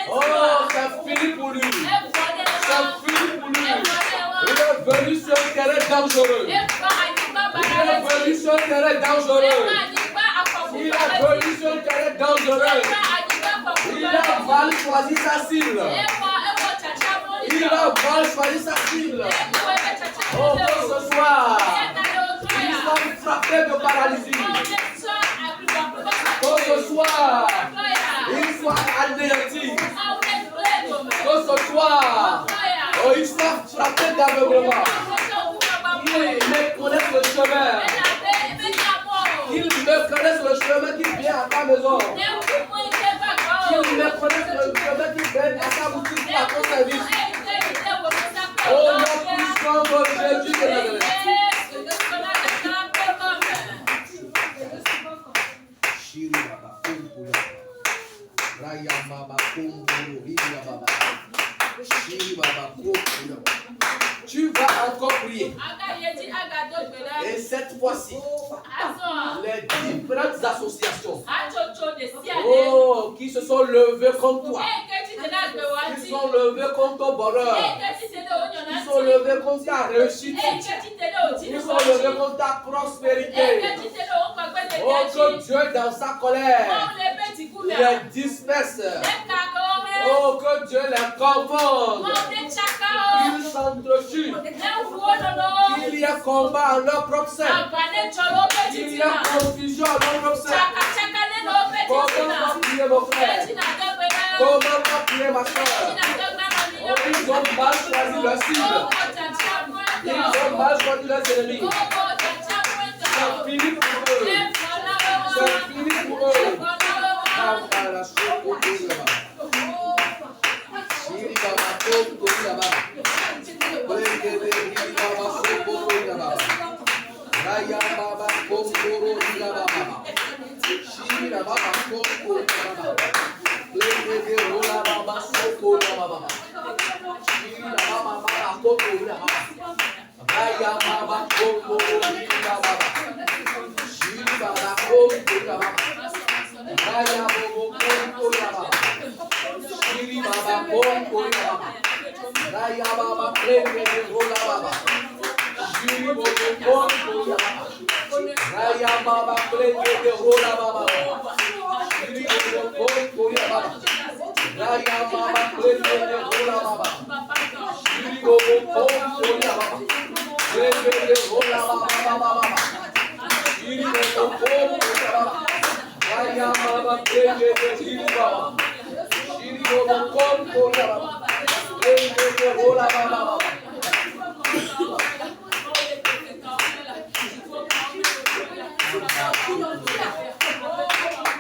oh, c'est fini pour lui. C'est fini pour lui. Il est venu sur un terrain dangereux. Il est venu sur un terrain dangereux. Il est venu sur un terrain dangereux. Il a mal choisi sa cible. Il a mal choisi sa cible. Oh, ce soir, il soit frappé de paralysie. Que ce soir, il soit anéanti. Que ce soir, oh, il soit frappé d'aveuglement. Qu'il méconnaisse le chemin. Qu'il méconnaisse le chemin qui vient à ta maison. Qu'il méconnaisse le chemin qui vient à ta boutique, à ton service. Au nom puissant de Jésus de Nazareth. Tu vas encore prier. Et cette fois-ci, les différentes associations oh, qui se sont levées contre toi, qui sont levées contre ton bonheur, qui sont levées contre ta réussite, qui sont levées contre ta prospérité. Oh, que Dieu dans sa colère les disperse. Oh, que Dieu les confonde. Ils s'entretuent. Il y a combat en leur propre sein. Il y a confusion en leur propre sein. Comment va prier mon frère? Comment va prier ma soeur? Oh, ils ont mal choisi leur cible. Ils ont mal choisi leurs ennemis. C'est fini pour eux. C'est fini pour eux.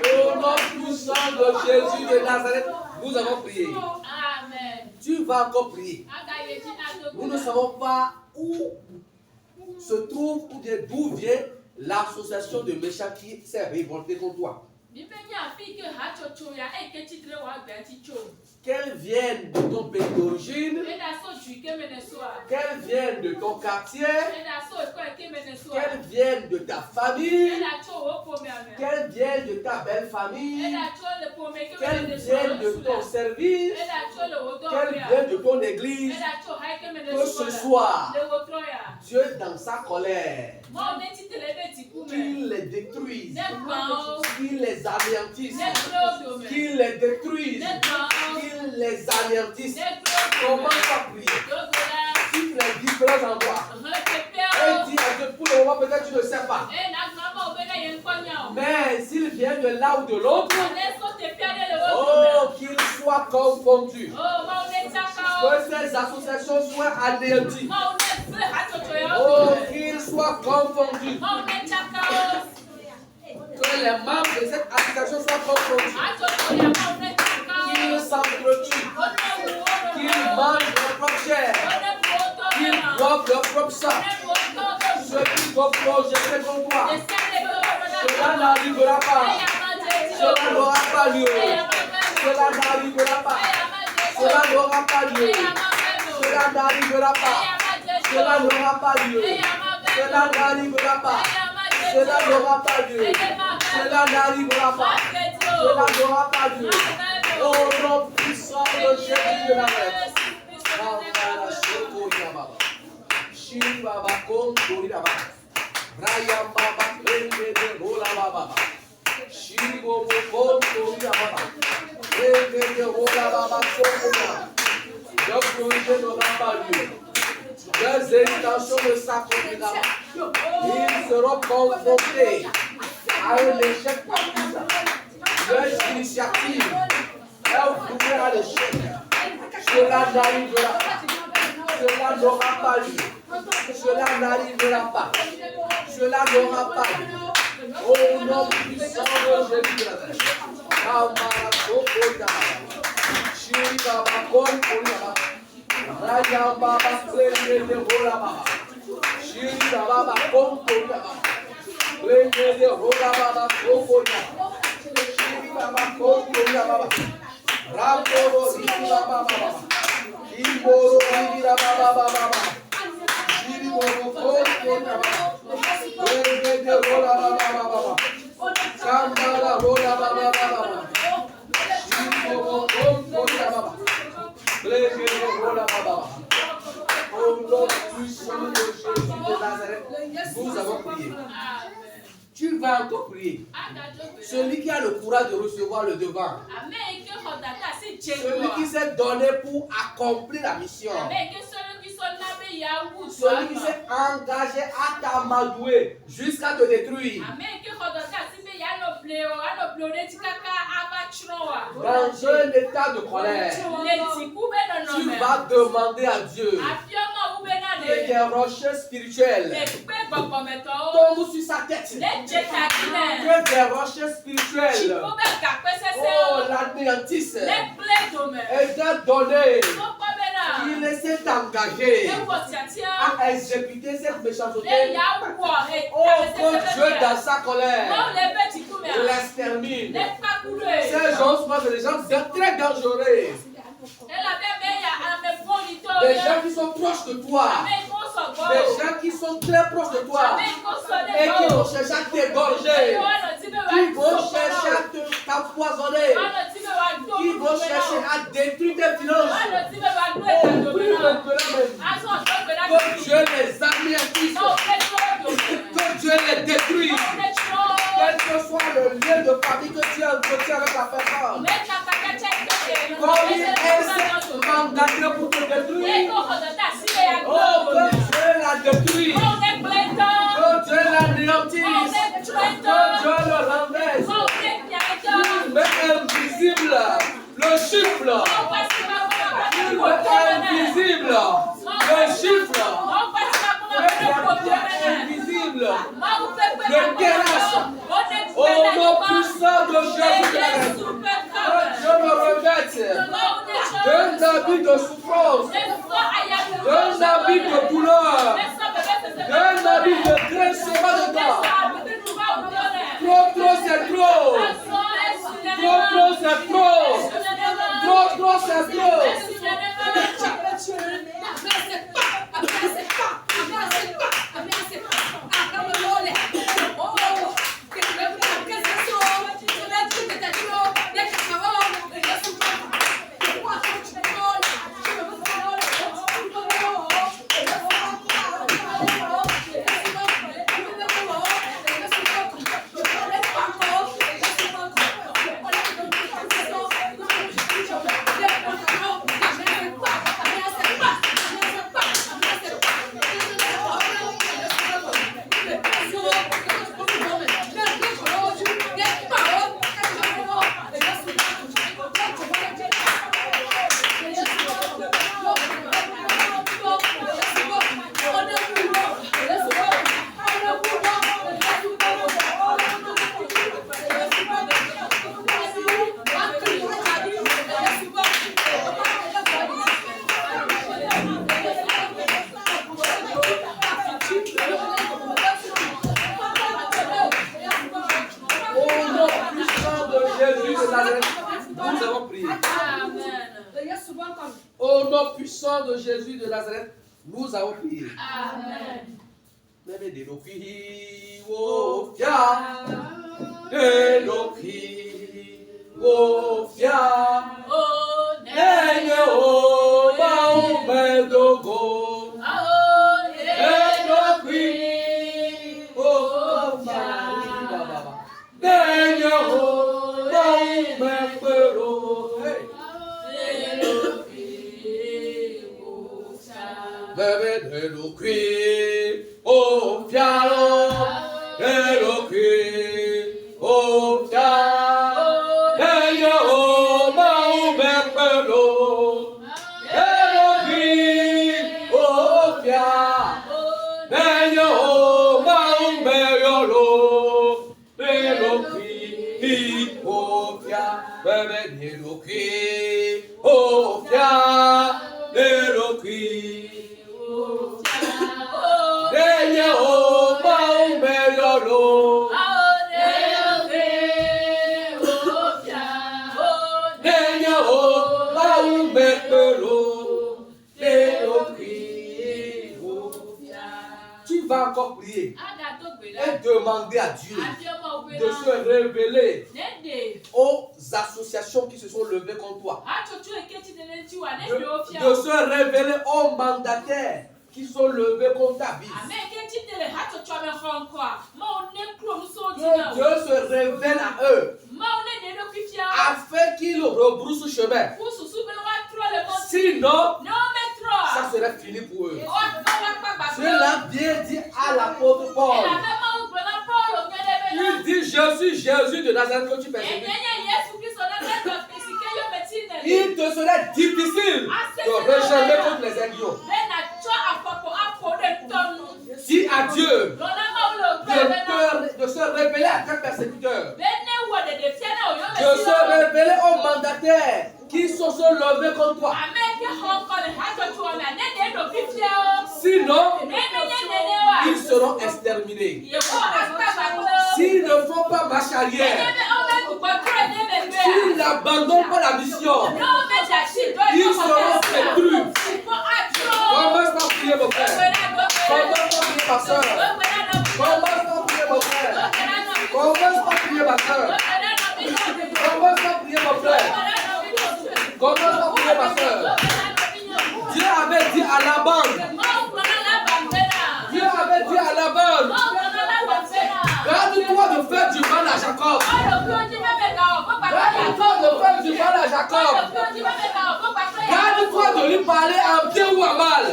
Au nom puissant de Jésus de Nazareth, nous avons prié. Amen. Tu vas encore prier. Nous ne savons pas où se trouve ou bien d'où vient l'association de méchants qui s'est révoltée contre toi. Qu'elles viennent de ton pays d'origine, qu'elles viennent de ton quartier, qu'elles viennent de ta famille, qu'elles viennent de ta belle famille, qu'elles viennent de ton service, qu'elles viennent de ton église, que ce soit Dieu dans sa colère, qu'il les détruise, qu'il les anéantisse, qu'il les détruise, qu'il les anéantisse. Commence à prier. Si tu les différents endroits, et dis à Dieu, pour le moment, peut-être tu ne sais pas. Mais s'il vient de là ou de l'autre, oh, qu'ils soient confondus. Que ces associations soient anéanties. Oh, qu'ils soient confondus. Que les membres de cette association soient confondus. Qu'ils s'entretuent. Qu'ils mangent leur propre chair. Qu'ils boivent leur propre sang. Ceux qui vont projeter contre toi, cela n'arrivera pas. Cela n'aura pas lieu. Cela n'arrivera pas. Cela n'aura pas lieu. Cela n'arrivera pas. Cela n'aura pas lieu. Cela n'arrivera pas. Cela n'aura pas lieu. Cela n'arrivera pas. Cela n'aura pas lieu. Au nom puissant de Jésus de Nazareth. Leurs intentions ne s'accompliront pas. Ils seront confrontés à un échec partout. Leurs initiatives elles voudraient à l'échec. Cela n'arrivera pas. Cela n'aura pas lieu. Cela n'arrivera pas. Cela n'aura pas lieu. Au nom puissant de Jésus de Nazareth. Nous avons prié. Tu vas encore prier. Celui qui a le courage de recevoir le devant. Celui qui s'est donné pour accomplir la mission. Celui qui s'est engagé à t'amadouer jusqu'à te détruire. Dans un état de colère, tu vas demander à Dieu que des rochers spirituels tombent sur sa tête. Que des rochers spirituels l'anéantissent et de donner qu'il s'est engagé à exécuter cette méchanceté. Oh, que Dieu dans sa colère l'extermine. Ces gens sont des gens très dangereux. proches de toi, des gens qui sont très proches de toi et qui vont chercher à t'égorger, qui vont chercher à t'empoisonner, qui vont chercher à détruire tes finances. Que Dieu les anéantisse, que Dieu les détruise, quel que soit le lieu de famille que tu as entretenu avec la personne. Comme il essaie de mandater pour te détruire, oh, que Dieu la détruise, que Dieu l'anéantisse, que Dieu le renverse. Mais invisible, le chiffre, invisible, le chiffre, invisible, le terrasse, au nom puissant de Jésus, que Dieu me revête d'un habit de souffrance, d'un habit de douleur, d'un habit de graissement de dents. Trop, c'est trop. Trop, c'est trop. Trop, c'est trop. Au nom puissant de Jésus de Nazareth, nous avons prié. Amen. Tu vas encore prier et demander à Dieu de se révéler aux associations qui se sont levées contre toi, de se révéler aux mandataires qui sont levés contre ta vie. Que Dieu se révèle à eux afin qu'ils rebroussent chemin. Sinon, ça serait fini pour eux. Je l'ai bien dit à l'apôtre Paul. Il dit, je suis Jésus de Nazareth que tu persécutes. Il te serait difficile de rejeter contre les aiguillons. Dis à Dieu de se révéler à tes persécuteurs, de se révéler aux mandataires qui sont levés contre toi. Sinon, ils seront exterminés. S'ils ne font pas marche arrière, s'ils n'abandonnent pas la mission, ils seront détruits. Commence par prier, ma soeur. Dieu avait dit à Laban. Dieu avait dit à Laban. Garde-toi de faire du mal à Jacob. Garde-toi de faire du mal à Jacob. Garde-toi de lui parler en bien ou en mal.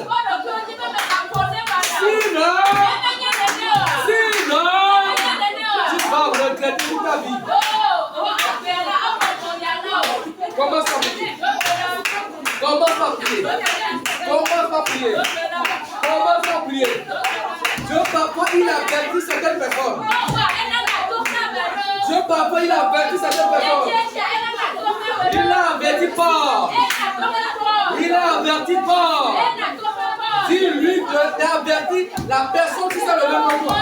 Sinon, tu vas regretter toute ta vie. Commence à prier. Commence à prier. Commence à prier. Commence à prier. Dieu parfois il avertit certaines personnes. Dieu parfois il avertit certaines personnes. Il n'a averti pas. Il n'a averti pas. Dis-lui que tu as averti la personne qui s'est levée contre toi.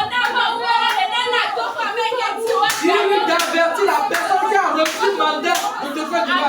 Dis-lui d'avertir la personne qui a reçu le mandat de te faire du mal.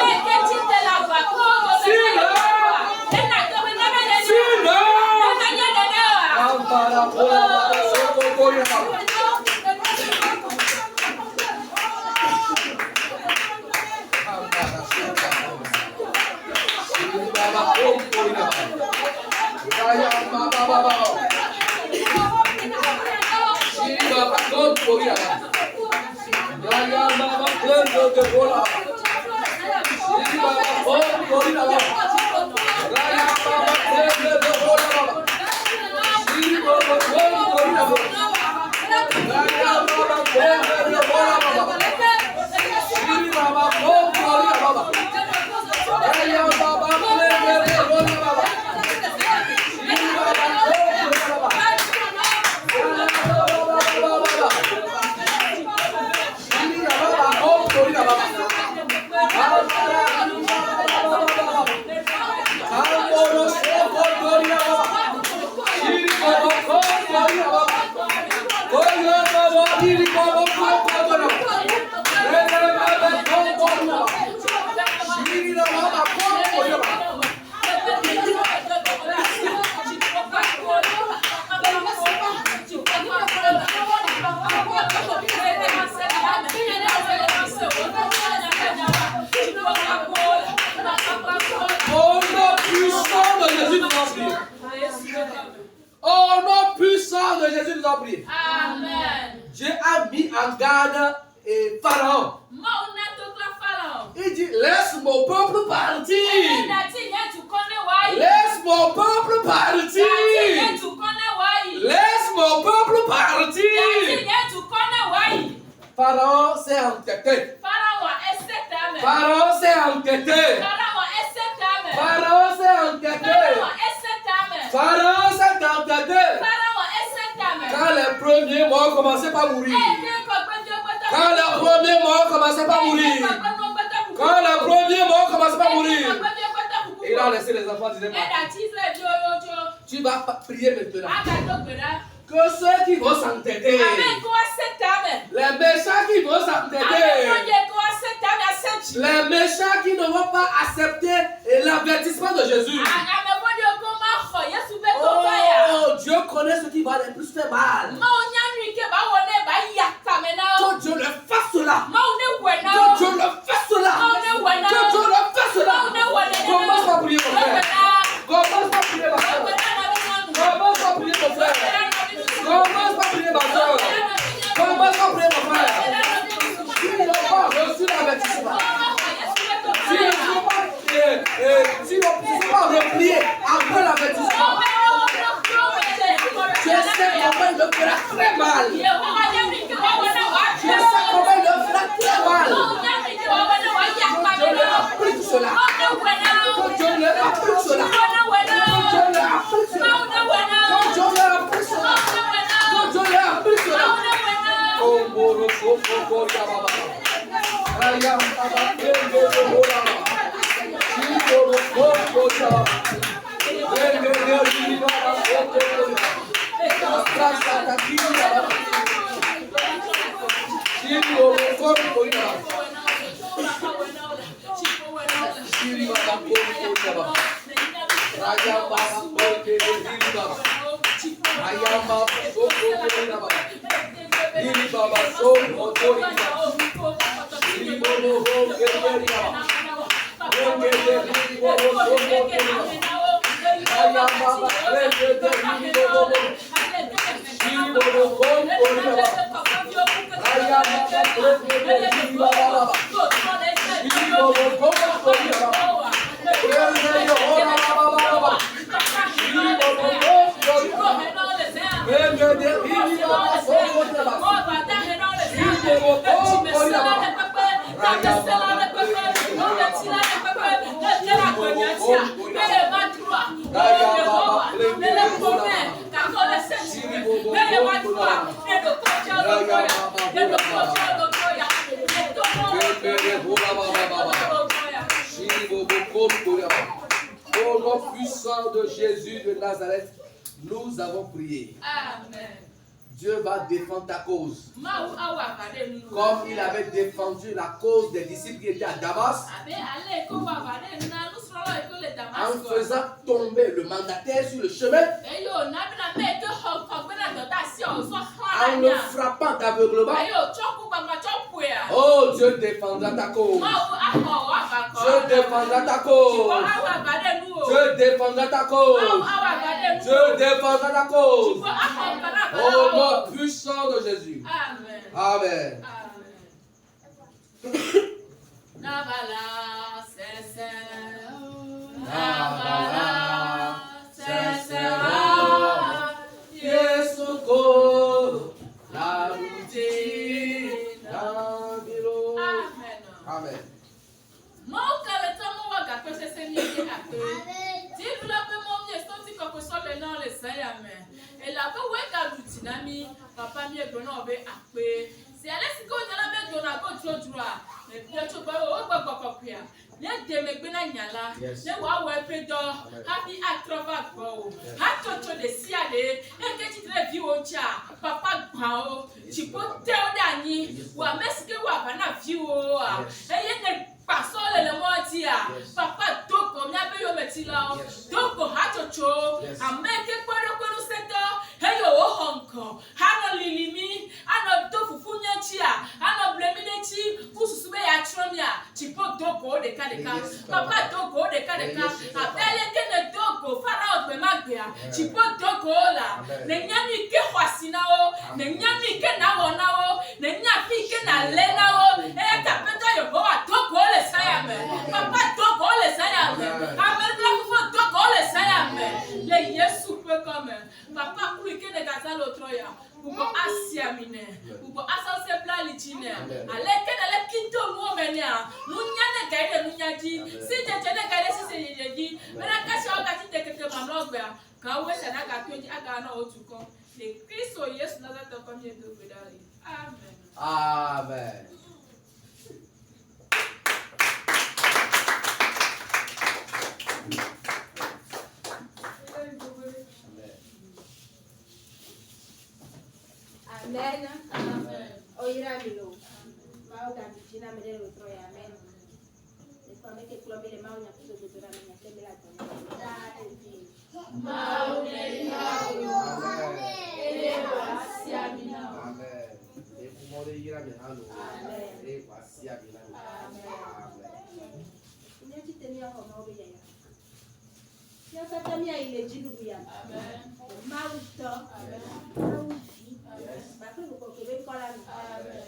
Au nom puissant de Jésus, nous en prions. Amen. Dieu a mis en garde Pharaon. Il dit, laisse mon peuple partir. Laisse mon peuple partir. Laisse mon peuple partir. Pharaon s'est entêté. Pharaon s'est entêté. Pharaon s'est entêté. Pharaon s'est entêté. Quand les premiers morts commençaient par mourir. Quand les premiers morts commençaient par mourir. Quand les premiers morts commençaient par mourir. Et il a laissé les enfants dire, tu vas prier maintenant. Que ceux qui vont s'entêter, les méchants qui vont s'entêter, les méchants qui ne vont pas accepter l'avertissement de Jésus. Oh, Dieu connaît ce qui va le plus faire mal. Que Dieu le fasse cela. Que Dieu le fasse cela. Que Dieu le fasse cela. Commence à prier mon frère. Commence à prier ma soeur. Commence à prier mon frère. Commence à prier ma soeur. Commence à prier mon frère. S'ils n'ont pas reçu l'avertissement, s'ils n'ont pas replié après l'avertissement, je sais comment il le fera très mal. Je sais comment il le fera très mal. Que Dieu leur applique cela. Que Dieu leur applique cela. Que Dieu leur applique cela. Que Dieu leur applique cela. Que Dieu leur applique cela. Oh, Moro, Soko, Yababa. Ayam, Baba, Kendo, Mora. Chiro, Soko, Yababa. Kendo, Yababa, Soko, Yababa. Casa, Takiri, Yababa. Chiro, Soko, Yababa. Shiri Baba, Soko, Yababa. Ayam, Baba, Soko, Yababa. Ayam, Baba, Soko, Yababa. Shiri Baba, Soko, Yababa. Shiri Baba, Soko, Yababa. Au nom puissant de Jésus de Nazareth, nous avons prié. Amen. Dieu va défendre ta cause. Comme il avait défendu la cause des disciples qui étaient à Damas. En faisant tomber le mandataire sur le chemin. En le frappant d'aveuglement. Oh, Dieu défendra ta cause. Dieu défendra ta cause. Dieu défendra ta cause. Dieu défendra ta cause. Au nom puissant de Jésus. Amen. Amen. Navala, c'est Yesuko, la routine, Amen. Et la peu ouais kalutinami papa mi egbona obe akpe si ale si ko nyala me dona go trodura e bi to ba o gbogbo kwia ne de me gbe na nyala ne wa we pedo happy acrobat go ha to de si ale e ke ti tre vi o cha papa gba o ti po te o dani wa mesike wa ba na vi o a e ye ne pasole le motia papa doko mi abe yo metila doko ha to ameke kwero seto heyo o honko hano lilimi ano dofu funyachia ano bleminachi kususube ya tromia chipo doko de kadeka papa doko de kadeka abele kene doko fara ogbe magbea chipo doko la ne nyami ke kwasina o ne nyami ke na wona o ne nyafi ke na lena o e ka peto yo bo doko le sayame papa doko le sayame amerka fo doko le sayame le yesu pe comme papa kuike de gaza lotroya uko asia mine uko asase pla lichine aleke de le kinto mo menia nunyane gaide nunyaji si jeje ne gaide si se yeji mena kasi o gati tekete mamlogba ka we sana ka toji aga na otuko le Kristo Yesu Nazareth ko mi do bedali amen amen. Amen. Amen. Oira milo. Mau dan Cina mede otro ya amen. Después me que clome le mau nya kudo kudo na nya kemela tona. Da enti. Mau ne mau. Ele wasia mina. Amen. E fumo de ira mi halo. Amen. E wasia mina. Amen. Amen. Nya kitenia ho mau be ya. Ya kata mia ile jidu ya. Amen. Mau to. Amen. Mau fi. Amen. Ba ko ko ke be kola. Amen.